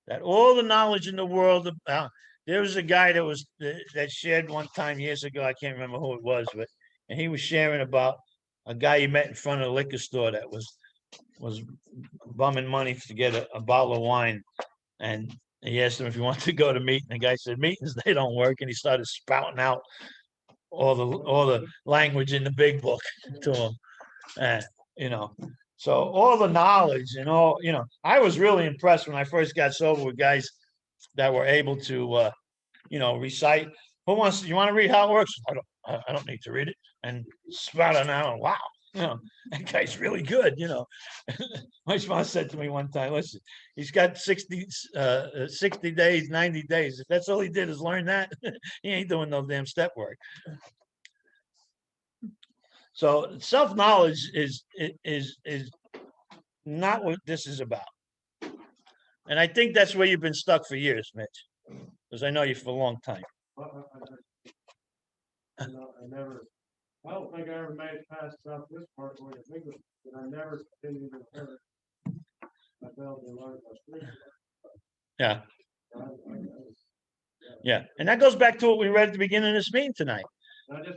Speaker 3: That all the knowledge in the world about, there was a guy that shared one time years ago, I can't remember who it was, but and he was sharing about a guy he met in front of a liquor store that was bumming money to get a bottle of wine, and he asked him if he wanted to go to meeting. The guy said, "Meetings, they don't work," and he started spouting out all the language in the big book to him, you know. So all the knowledge and all, you know, I was really impressed when I first got sober with guys that were able to, you know, recite. You want to read how it works? I don't need to read it. And spout it out. Wow, you know, that guy's really good. You know, my spouse said to me one time, "Listen, he's got 60 days, 90 days. If that's all he did is learn that, he ain't doing no damn step work." So self-knowledge is not what this is about. And I think that's where you've been stuck for years, Mitch, because I know you for a long time.
Speaker 10: I don't think I ever made it past up this part where I think it, but I never continued to hear it. I failed to learn my street.
Speaker 3: Yeah. Yeah. And that goes back to what we read at the beginning of this meeting tonight.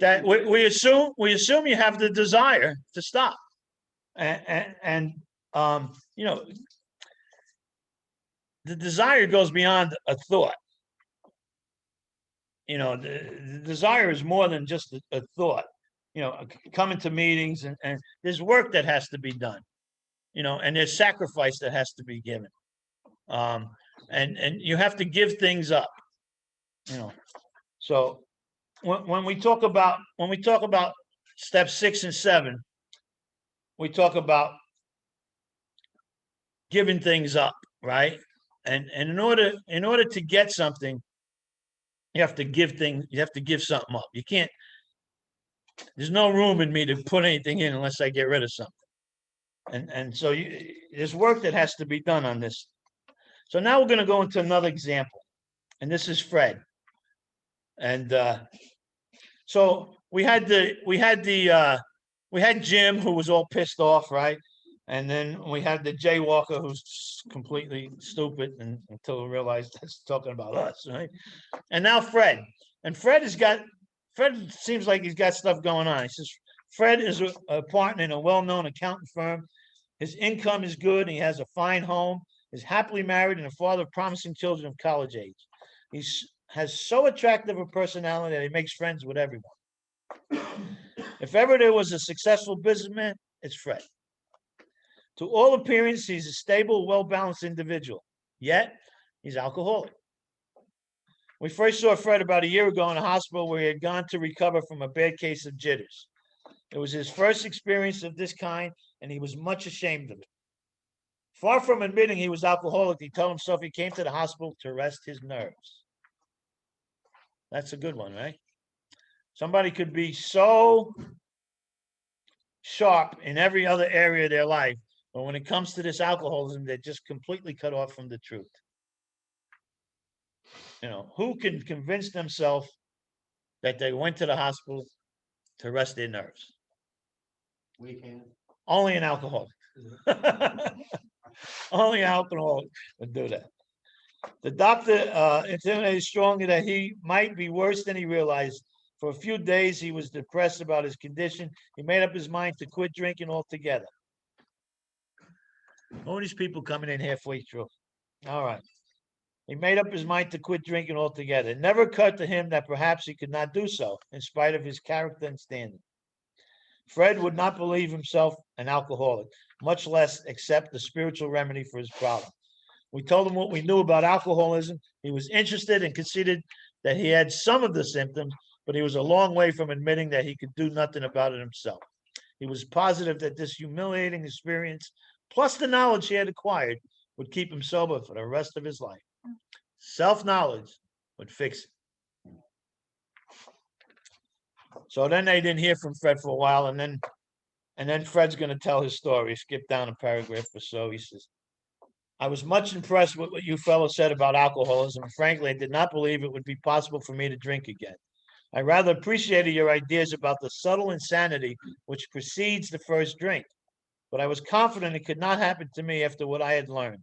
Speaker 3: That we assume you have the desire to stop. And you know, the desire goes beyond a thought. You know, the desire is more than just a thought. You know, coming to meetings and there's work that has to be done, you know, and there's sacrifice that has to be given. And you have to give things up, you know. So when we talk about steps 6 and 7, we talk about giving things up, right? And in order to get something, you have to give something up. You can't, there's no room in me to put anything in unless I get rid of something. And so there's work that has to be done on this. So now we're going to go into another example, and this is Fred. And so we had Jim, who was all pissed off, right? And then we had the jaywalker, who's completely stupid until we realized that's talking about us, right? And now Fred. And Fred seems like he's got stuff going on. He says, Fred is a partner in a well-known accounting firm. His income is good, and he has a fine home, is happily married, and a father of promising children of college age. He has so attractive a personality that he makes friends with everyone. If ever there was a successful businessman, it's Fred. To all appearance, he's a stable, well-balanced individual, yet he's alcoholic. We first saw Fred about a year ago in a hospital where he had gone to recover from a bad case of jitters. It was his first experience of this kind, and he was much ashamed of it. Far from admitting he was alcoholic, he told himself he came to the hospital to rest his nerves. That's a good one, right? Somebody could be so sharp in every other area of their life, but when it comes to this alcoholism, they're just completely cut off from the truth. You know, who can convince themselves that they went to the hospital to rest their nerves?
Speaker 10: We can.
Speaker 3: Only an alcoholic. Only an alcoholic would do that. The doctor intimated strongly that he might be worse than he realized. For a few days, he was depressed about his condition. He made up his mind to quit drinking altogether. All these people coming in halfway through. All right. He made up his mind to quit drinking altogether. It never occurred to him that perhaps he could not do so, in spite of his character and standing. Fred would not believe himself an alcoholic, much less accept the spiritual remedy for his problem. We told him what we knew about alcoholism. He was interested and conceded that he had some of the symptoms, but he was a long way from admitting that he could do nothing about it himself. He was positive that this humiliating experience, plus the knowledge he had acquired, would keep him sober for the rest of his life. Self-knowledge would fix it. So then they didn't hear from Fred for a while, and then Fred's going to tell his story. Skip down a paragraph or so. He says, I was much impressed with what you fellows said about alcoholism. Frankly, I did not believe it would be possible for me to drink again. I rather appreciated your ideas about the subtle insanity which precedes the first drink, but I was confident it could not happen to me after what I had learned.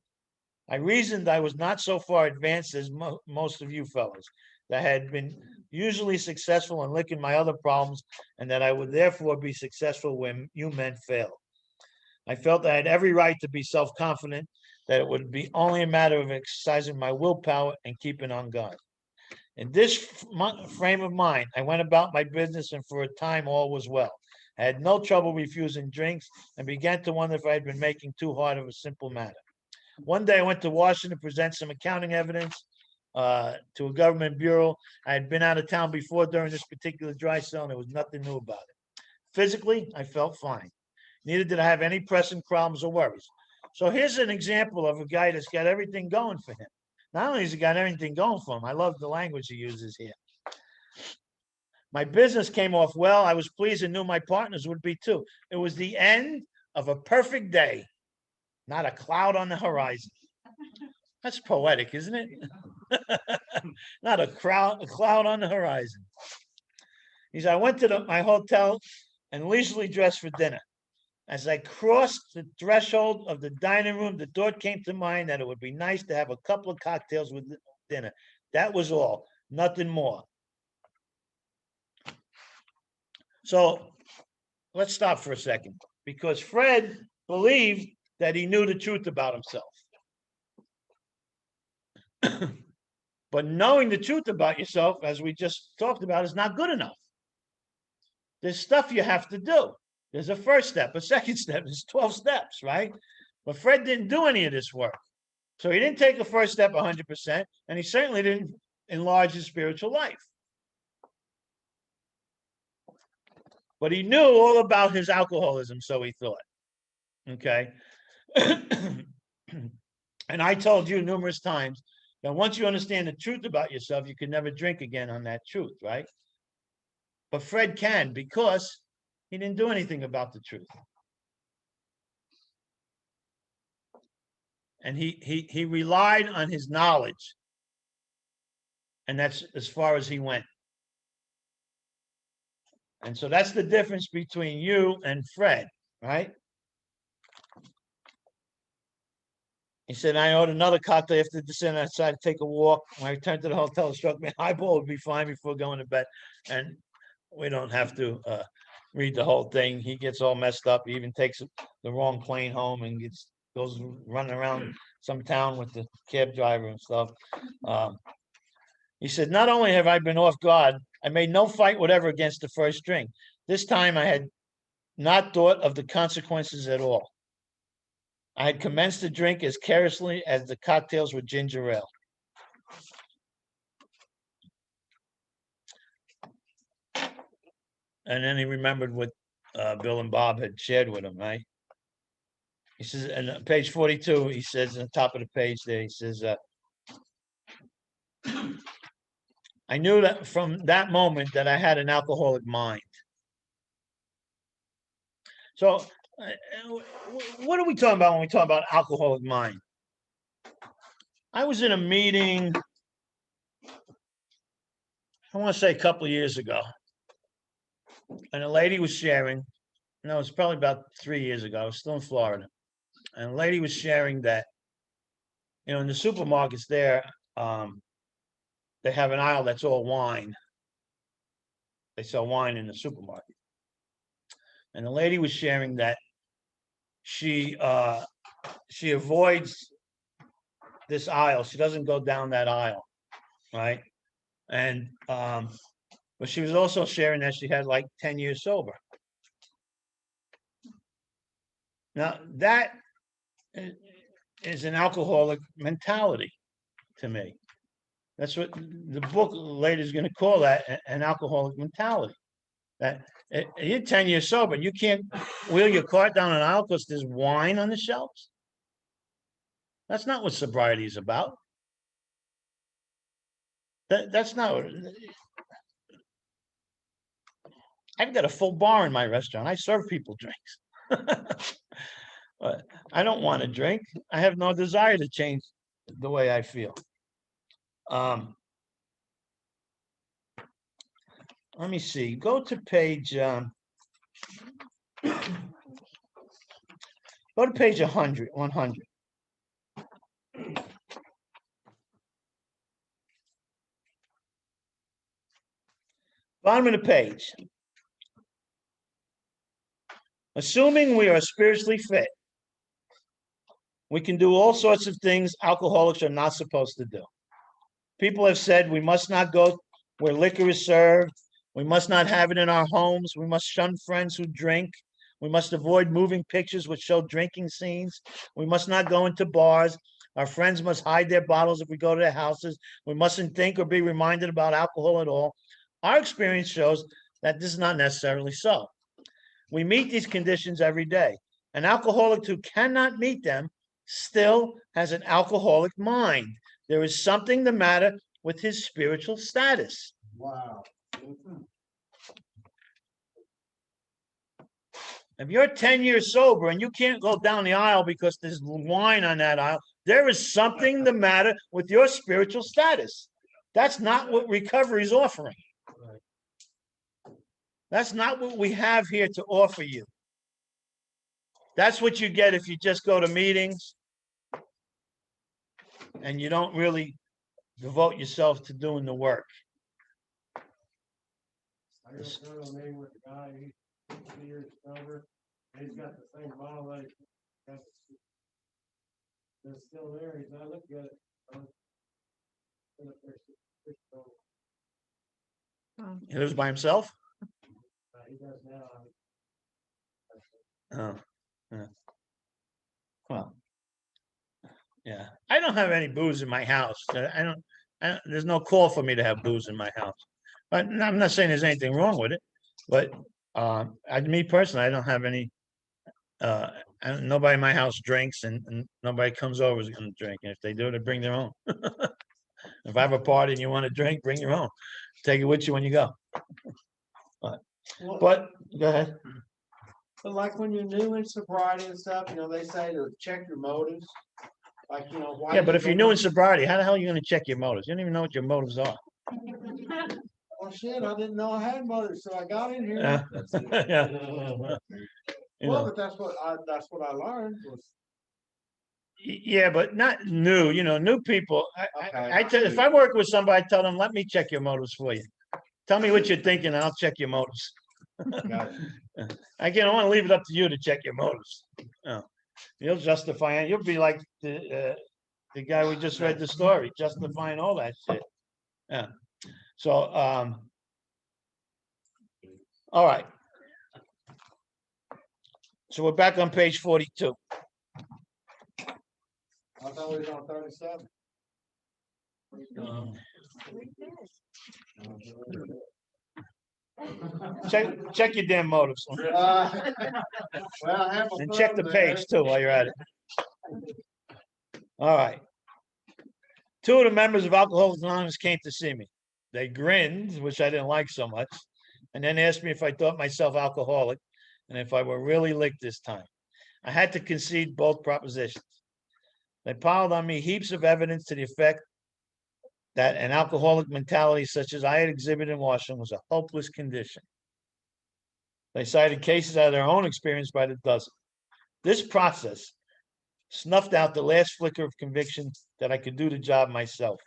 Speaker 3: I reasoned I was not so far advanced as most of you fellows, that I had been usually successful in licking my other problems, and that I would therefore be successful when you men failed. I felt I had every right to be self-confident, that it would be only a matter of exercising my willpower and keeping on guard. In this frame of mind, I went about my business, and for a time all was well. I had no trouble refusing drinks and began to wonder if I had been making too hard of a simple matter. One day I went to Washington to present some accounting evidence to a government bureau. I had been out of town before during this particular dry spell, and there was nothing new about it. Physically, I felt fine. Neither did I have any pressing problems or worries. So here's an example of a guy that's got everything going for him. Not only has he got everything going for him, I love the language he uses here. My business came off well. I was pleased and knew my partners would be too. It was the end of a perfect day, not a cloud on the horizon. That's poetic, isn't it? Not a cloud on the horizon. He said, I went to my hotel and leisurely dressed for dinner. As I crossed the threshold of the dining room, the thought came to mind that it would be nice to have a couple of cocktails with dinner. That was all, nothing more. So let's stop for a second, because Fred believed that he knew the truth about himself. But knowing the truth about yourself, as we just talked about, is not good enough. There's stuff you have to do. There's a first step, a second step, there's 12 steps, right? But Fred didn't do any of this work. So he didn't take the first step 100%, and he certainly didn't enlarge his spiritual life. But he knew all about his alcoholism, so he thought. Okay? And I told you numerous times that once you understand the truth about yourself, you can never drink again on that truth, right? But Fred can, because he didn't do anything about the truth. And he relied on his knowledge. And that's as far as he went. And so that's the difference between you and Fred, right? He said, I ordered another cocktail after the dinner. I decided to take a walk. When I returned to the hotel, it struck me, highball would be fine before going to bed. And we don't have to read the whole thing. He gets all messed up. He even takes the wrong plane home and goes running around some town with the cab driver and stuff. He said, not only have I been off guard, I made no fight whatever against the first drink. This time I had not thought of the consequences at all. I had commenced to drink as carelessly as the cocktails with ginger ale. And then he remembered what Bill and Bob had shared with him, right? He says, and page 42, he says, on the top of the page there, he says, I knew that from that moment that I had an alcoholic mind. So what are we talking about when we talk about alcoholic mind? I was in a meeting, I want to say a couple of years ago, and a lady was sharing, no, it was probably about 3 years ago. I was still in Florida. And a lady was sharing that, in the supermarkets there, they have an aisle that's all wine. They sell wine in the supermarket. And the lady was sharing that she avoids this aisle. She doesn't go down that aisle, right? And but she was also sharing that she had like 10 years sober. Now that is an alcoholic mentality to me. That's what the book later is going to call that, an alcoholic mentality. That you're 10 years sober, you can't wheel your cart down an aisle because there's wine on the shelves. That's not what sobriety is about. That's not what. I've got a full bar in my restaurant. I serve people drinks. But I don't want to drink. I have no desire to change the way I feel. Let me see. Go to page. Go to page 100. 100. Bottom of the page. Assuming we are spiritually fit, we can do all sorts of things alcoholics are not supposed to do. People have said we must not go where liquor is served. We must not have it in our homes. We must shun friends who drink. We must avoid moving pictures which show drinking scenes. We must not go into bars. Our friends must hide their bottles if we go to their houses. We mustn't think or be reminded about alcohol at all. Our experience shows that this is not necessarily so. We meet these conditions every day. An alcoholic who cannot meet them still has an alcoholic mind. There is something the matter with his spiritual status.
Speaker 10: Wow.
Speaker 3: If you're 10 years sober and you can't go down the aisle because there's wine on that aisle, there is something the matter with your spiritual status. That's not what recovery is offering. That's not what we have here to offer you. That's what you get if you just go to meetings and you don't really devote yourself to doing the work.
Speaker 10: I just go to a meeting with a guy, he's 60 years sober, and he's got the same bottle that it's still there, he's not looking at it.
Speaker 3: He lives by himself?
Speaker 10: He does now.
Speaker 3: Oh, yeah. Well, yeah. I don't have any booze in my house. I don't, there's no call for me to have booze in my house. But I'm not saying there's anything wrong with it. But me personally, I don't have any. Nobody in my house drinks, and nobody comes over is going to drink. And if they do, they bring their own. If I have a party and you want to drink, bring your own. Take it with you when you go. But go ahead.
Speaker 10: But like when you're new in sobriety and stuff, they say to check your motives. Like, why?
Speaker 3: Yeah, but if you're new in sobriety, how the hell are you going to check your motives? You don't even know what your motives are.
Speaker 10: Oh shit, I didn't know I had motives, so I got in here.
Speaker 3: Yeah.
Speaker 10: But that's what I learned was.
Speaker 3: Yeah, but not new. New people. If I work with somebody, I tell them, let me check your motives for you. Tell me what you're thinking, and I'll check your motives. I want to leave it up to you to check your motives. You'll justify it. You'll be like the guy we just read the story, justifying all that shit. Yeah. So, all right. So we're back on page 42.
Speaker 10: I thought we was on 37.
Speaker 3: Check your damn motives. And check the page too while you're at it. All right. 2 of the members of Alcoholics Anonymous came to see me. They grinned, which I didn't like so much, and then asked me if I thought myself alcoholic and if I were really licked this time. I had to concede both propositions. They piled on me heaps of evidence to the effect that an alcoholic mentality such as I had exhibited in Washington was a hopeless condition. They cited cases out of their own experience by the dozen. This process snuffed out the last flicker of conviction that I could do the job myself.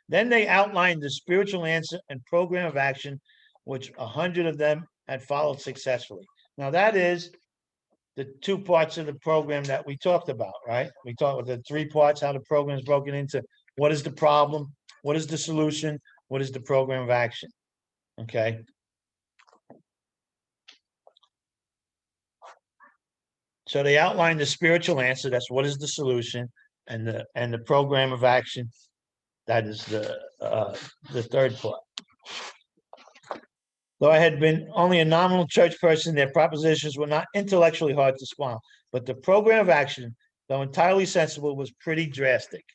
Speaker 3: Then they outlined the spiritual answer and program of action, which 100 of them had followed successfully. Now that is the 2 parts of the program that we talked about, right? We talked with the 3 parts, how the program is broken into what is the problem, what is the solution, what is the program of action, okay? So they outline the spiritual answer, that's what is the solution, and the program of action, that is the 3rd part. Though I had been only a nominal church person, their propositions were not intellectually hard to swallow, but the program of action, though entirely sensible, was pretty drastic.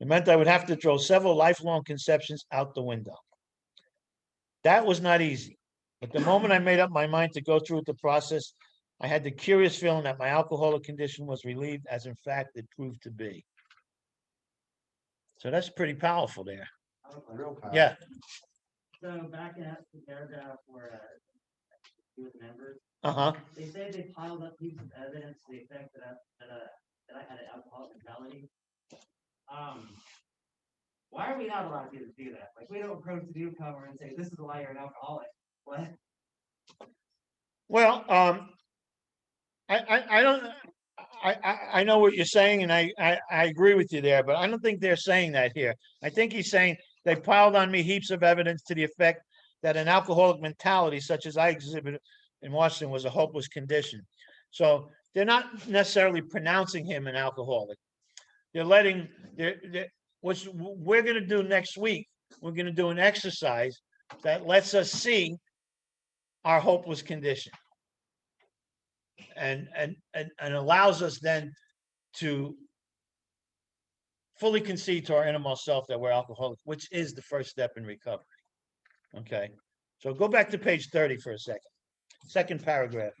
Speaker 3: It meant I would have to throw several lifelong conceptions out the window. That was not easy, but the moment I made up my mind to go through with the process, I had the curious feeling that my alcoholic condition was relieved, as in fact it proved to be. So that's pretty powerful there. Yeah.
Speaker 11: So back in the paragraph where with members,
Speaker 3: Uh-huh.
Speaker 11: they say they piled up pieces of evidence to the effect that I had an alcoholic mentality. Why are we not allowed to do that? Like, we don't approach the newcomer and say, "This is why you're an alcoholic." What?
Speaker 3: Well, I don't. I know what you're saying, and I agree with you there, but I don't think they're saying that here. I think he's saying they piled on me heaps of evidence to the effect that an alcoholic mentality, such as I exhibited in Washington, was a hopeless condition. So they're not necessarily pronouncing him an alcoholic. They're letting, what we're going to do next week, we're going to do an exercise that lets us see our hopeless condition. And allows us then to fully concede to our innermost self that we're alcoholics, which is the first step in recovery. Okay, so go back to page 30 for a second. Second paragraph.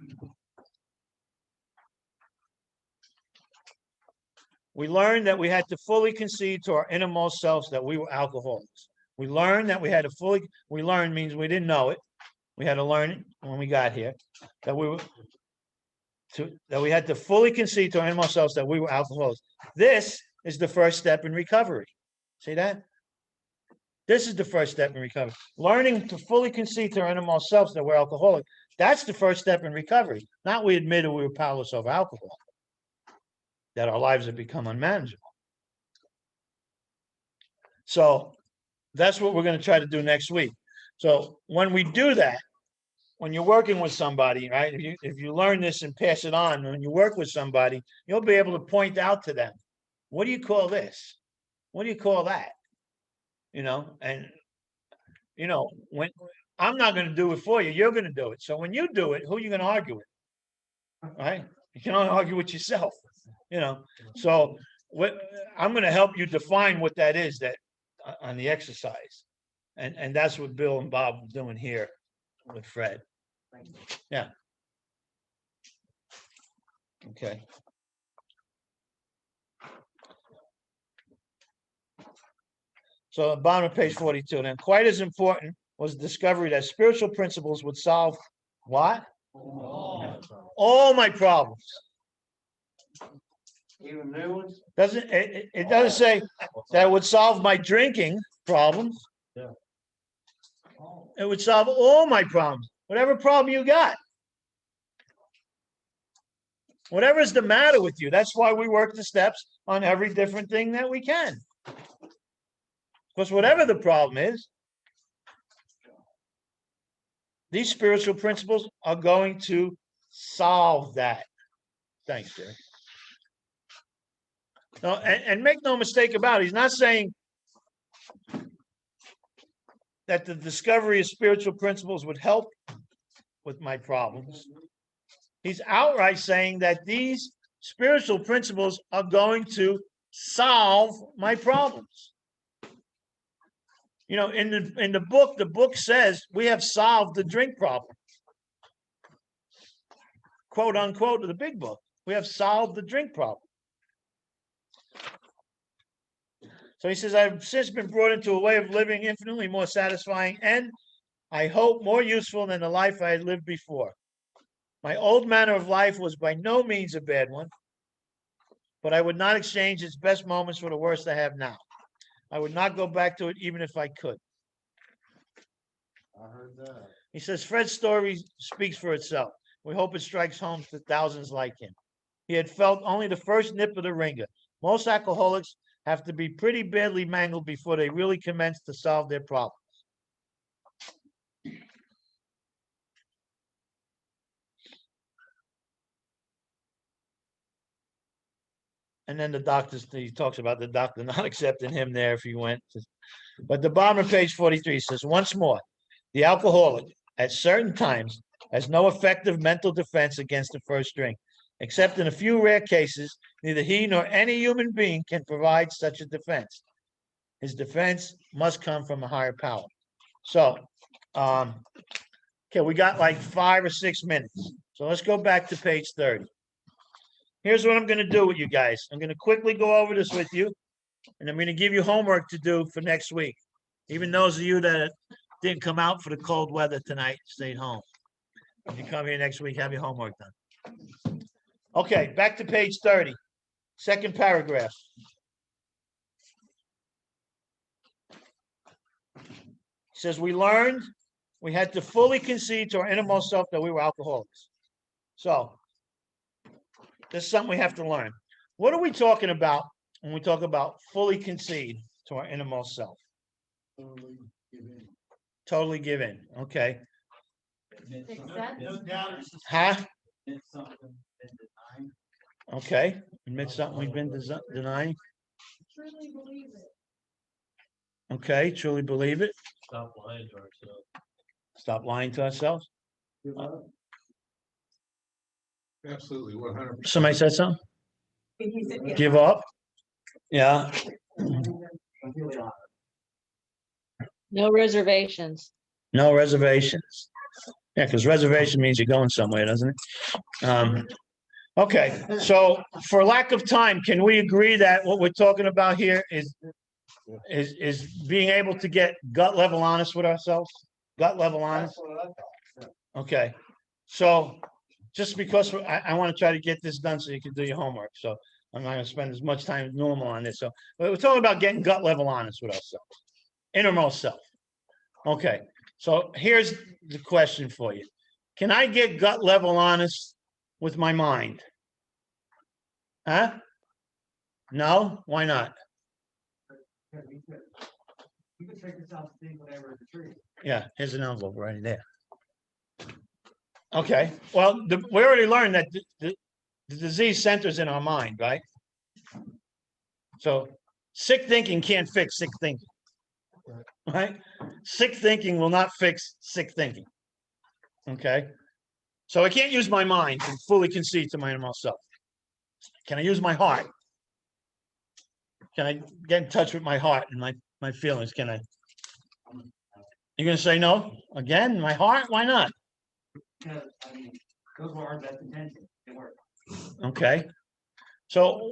Speaker 3: We learned that we had to fully concede to our innermost selves that we were alcoholics. We learned that we had to fully, we learned means we didn't know it. We had to learn it when we got here, that we had to fully concede to our innermost selves that we were alcoholics. This is the first step in recovery. See that? This is the first step in recovery. Learning to fully concede to our innermost selves that we're alcoholic. That's the first step in recovery. Not we admitted we were powerless over alcohol, that our lives have become unmanageable. So that's what we're going to try to do next week. So when we do that, when you're working with somebody, right? If you learn this and pass it on, when you work with somebody, you'll be able to point out to them, what do you call this? What do you call that? You know, and you know, when I'm not going to do it for you, you're going to do it. So when you do it, who are you going to argue with? Right? You can only argue with yourself. You know, so I'm going to help you define what that is that on the exercise, and that's what Bill and Bob are doing here with Fred. Yeah. Okay. So bottom of page 42. Then quite as important was the discovery that spiritual principles would solve what? All my problems.
Speaker 10: Even new ones?
Speaker 3: It doesn't say that it would solve my drinking problems.
Speaker 10: Yeah.
Speaker 3: It would solve all my problems. Whatever problem you got. Whatever's the matter with you. That's why we work the steps on every different thing that we can. Because whatever the problem is, these spiritual principles are going to solve that. Thanks, Jerry. No, and make no mistake about it, he's not saying that the discovery of spiritual principles would help with my problems. He's outright saying that these spiritual principles are going to solve my problems. You know, in the book says we have solved the drink problem. Quote unquote, the big book. We have solved the drink problem. So he says, I've since been brought into a way of living infinitely more satisfying and, I hope, more useful than the life I had lived before. My old manner of life was by no means a bad one, but I would not exchange its best moments for the worst I have now. I would not go back to it even if I could.
Speaker 10: I heard that.
Speaker 3: He says, Fred's story speaks for itself. We hope it strikes home to thousands like him. He had felt only the first nip of the ringer. Most alcoholics have to be pretty badly mangled before they really commence to solve their problems. And then the doctors, he talks about the doctor not accepting him there if he went. But the bottom of page 43 says, once more, the alcoholic at certain times has no effective mental defense against the first drink. Except in a few rare cases, neither he nor any human being can provide such a defense. His defense must come from a higher power. So, okay, we got like 5 or 6 minutes. So let's go back to page 30. Here's what I'm going to do with you guys. I'm going to quickly go over this with you, and I'm going to give you homework to do for next week. Even those of you that didn't come out for the cold weather tonight, stayed home. If you come here next week, have your homework done. Okay, back to page 30, second paragraph. It says, we learned we had to fully concede to our innermost self that we were alcoholics. So, this is something we have to learn. What are we talking about when we talk about fully concede to our innermost self? Totally give in. Okay. Huh? Okay. Admit something we've been denying.
Speaker 2: Truly believe it.
Speaker 3: Okay. Truly believe it.
Speaker 1: Stop lying to ourselves.
Speaker 3: Stop lying to ourselves.
Speaker 1: Absolutely, 100%.
Speaker 3: Somebody said something?
Speaker 5: He said, yeah.
Speaker 3: Give up. Yeah.
Speaker 12: No reservations.
Speaker 3: No reservations. Yeah, because reservation means you're going somewhere, doesn't it? Okay, so for lack of time, can we agree that what we're talking about here is being able to get gut level honest with ourselves? Gut level honest? Okay, so just because I want to try to get this done so you can do your homework, so I'm not going to spend as much time as normal on this. So we're talking about getting gut level honest with ourselves, innermost self. Okay, so here's the question for you. Can I get gut level honest with my mind? Huh? No? Why not?
Speaker 11: You can trick yourself to think whatever is true.
Speaker 3: Yeah, here's an envelope right there. Okay, well, we already learned that the disease centers in our mind, right? So sick thinking can't fix sick thinking, right? Sick thinking will not fix sick thinking. Okay, so I can't use my mind to fully concede to my innermost self. Can I use my heart? Can I get in touch with my heart and my feelings? Can I? You're gonna say no again? My heart? Why not?
Speaker 11: Because, I mean, those were our best intentions. They worked.
Speaker 3: Okay. So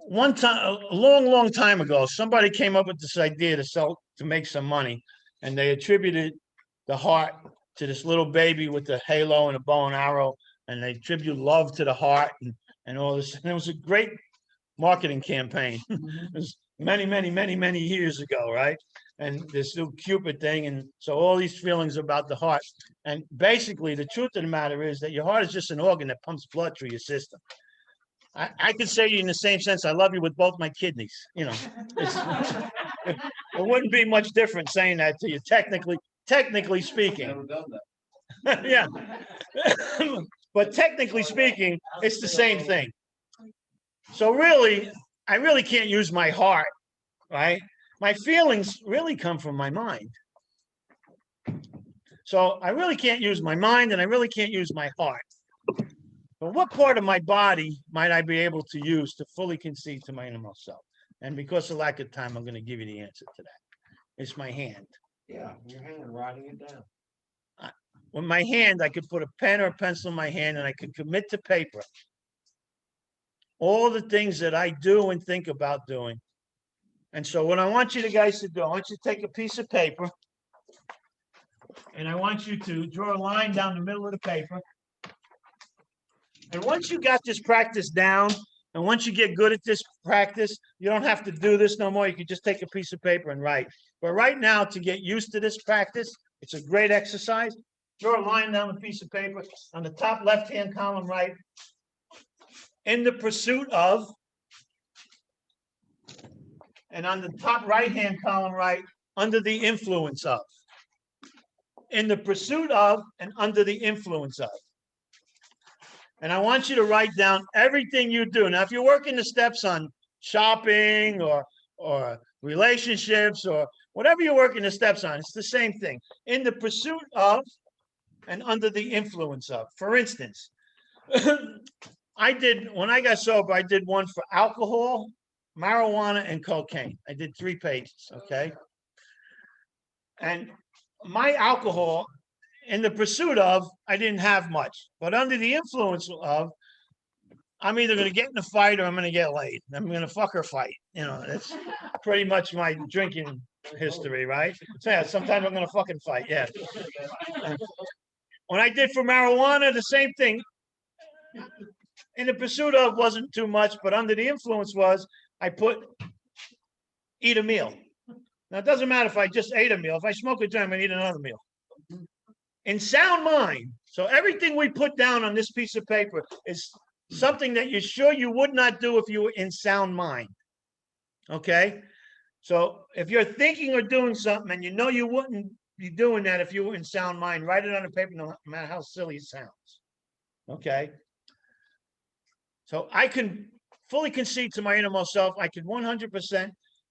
Speaker 3: one time, a long time ago, somebody came up with this idea to make some money, and they attributed the heart to this little baby with the halo and a bow and arrow, and they attribute love to the heart and all this. And it was a great marketing campaign. It was many years ago, right? And this little Cupid thing, and so all these feelings about the heart. And basically, the truth of the matter is that your heart is just an organ that pumps blood through your system. I could say to you in the same sense, I love you with both my kidneys. You know, it wouldn't be much different saying that to you, technically speaking.
Speaker 6: Never done that.
Speaker 3: Yeah. But technically speaking, it's the same thing. So really, I really can't use my heart, right? My feelings really come from my mind. So I really can't use my mind and I really can't use my heart. But what part of my body might I be able to use to fully concede to my innermost self? And because of lack of time, I'm going to give you the answer to that. It's my hand.
Speaker 1: Yeah, your hand, writing it down.
Speaker 3: With my hand, I could put a pen or a pencil in my hand and I could commit to paper all the things that I do and think about doing. And so what I want you guys to do, I want you to take a piece of paper and I want you to draw a line down the middle of the paper. And once you got this practice down, and once you get good at this practice, you don't have to do this no more. You can just take a piece of paper and write. But right now, to get used to this practice, it's a great exercise. draw a line down the piece of paper on the top left-hand column, right? In the pursuit of, and on the top right-hand column, right, under the influence of. In the pursuit of and under the influence of. And I want you to write down everything you do. Now, if you're working the steps on shopping or relationships or whatever you're working the steps on, it's the same thing. In the pursuit of and under the influence of. For instance, when I got sober, I did one for alcohol, marijuana, and cocaine. I did 3 pages, okay? And my alcohol, in the pursuit of, I didn't have much. But under the influence of, I'm either going to get in a fight or I'm going to get laid. I'm going to fuck or fight. You know, that's pretty much my drinking history, right? So yeah, sometimes I'm going to fucking fight, yeah. When I did for marijuana, the same thing. In the pursuit of wasn't too much, but under the influence was, I put eat a meal. Now, it doesn't matter if I just ate a meal. If I smoke a joint, I'm going to eat another meal. In sound mind. So everything we put down on this piece of paper is something that you're sure you would not do if you were in sound mind. Okay? So if you're thinking or doing something and you know you wouldn't be doing that if you were in sound mind, write it on the paper no matter how silly it sounds. Okay? So I can fully concede to my innermost self, I can 100%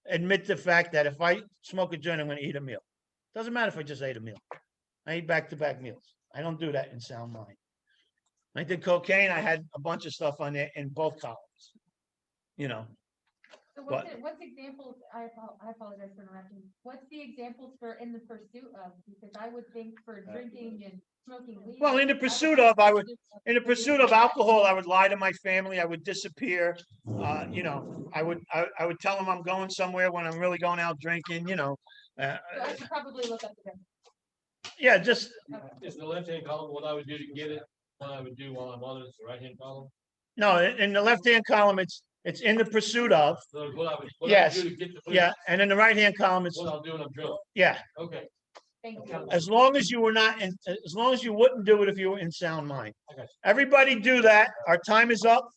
Speaker 3: admit the fact that if I smoke a joint, I'm going to eat a meal. Doesn't matter if I just ate a meal. I eat back-to-back meals. I don't do that in sound mind. I did cocaine. I had a bunch of stuff on there in both columns. You know.
Speaker 2: So
Speaker 3: But-
Speaker 2: what's examples, I apologize for interrupting. What's the examples for in the pursuit of? Because I would think for drinking and smoking weed.
Speaker 3: Well, in the pursuit of, in the pursuit of alcohol, I would lie to my family. I would disappear. You know, I would tell them I'm going somewhere when I'm really going out drinking. You know.
Speaker 2: So I should probably look up the difference.
Speaker 3: Yeah, just
Speaker 1: Is the left-hand column what I would do to get it? What I would do while I'm on it is the right-hand column?
Speaker 3: no. In the left-hand column, it's in the pursuit of.
Speaker 1: So what I would
Speaker 3: Yes.
Speaker 1: do to get the food,
Speaker 3: Yeah, and in the right-hand column, it's
Speaker 1: what I'll do when I'm drunk.
Speaker 3: yeah.
Speaker 1: Okay.
Speaker 2: Thank you.
Speaker 3: As long as you were not in, as long as you wouldn't do it if you were in sound mind.
Speaker 1: Okay.
Speaker 3: Everybody do that. Our time is up.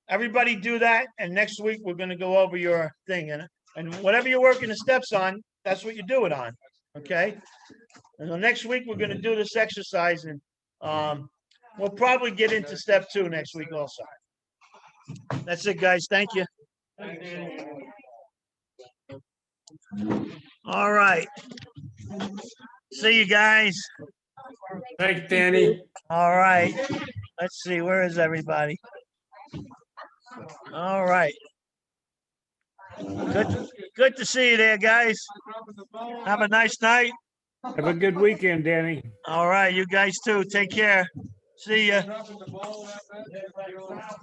Speaker 3: Everybody do that, and next week we're gonna go over your thing, and whatever you're working the steps on, that's what you do it on, okay? And the next week, we're gonna do this exercise, and we'll probably get into step 2 next week also. That's it, guys. Thank you. All right. See you guys.
Speaker 8: Thanks, Danny.
Speaker 3: All right. Let's see, where is everybody? All right. Good to see you there, guys. Have a nice night.
Speaker 9: Have a good weekend, Danny.
Speaker 3: All right, you guys too. Take care. See ya.
Speaker 1: Dropping the ball like that.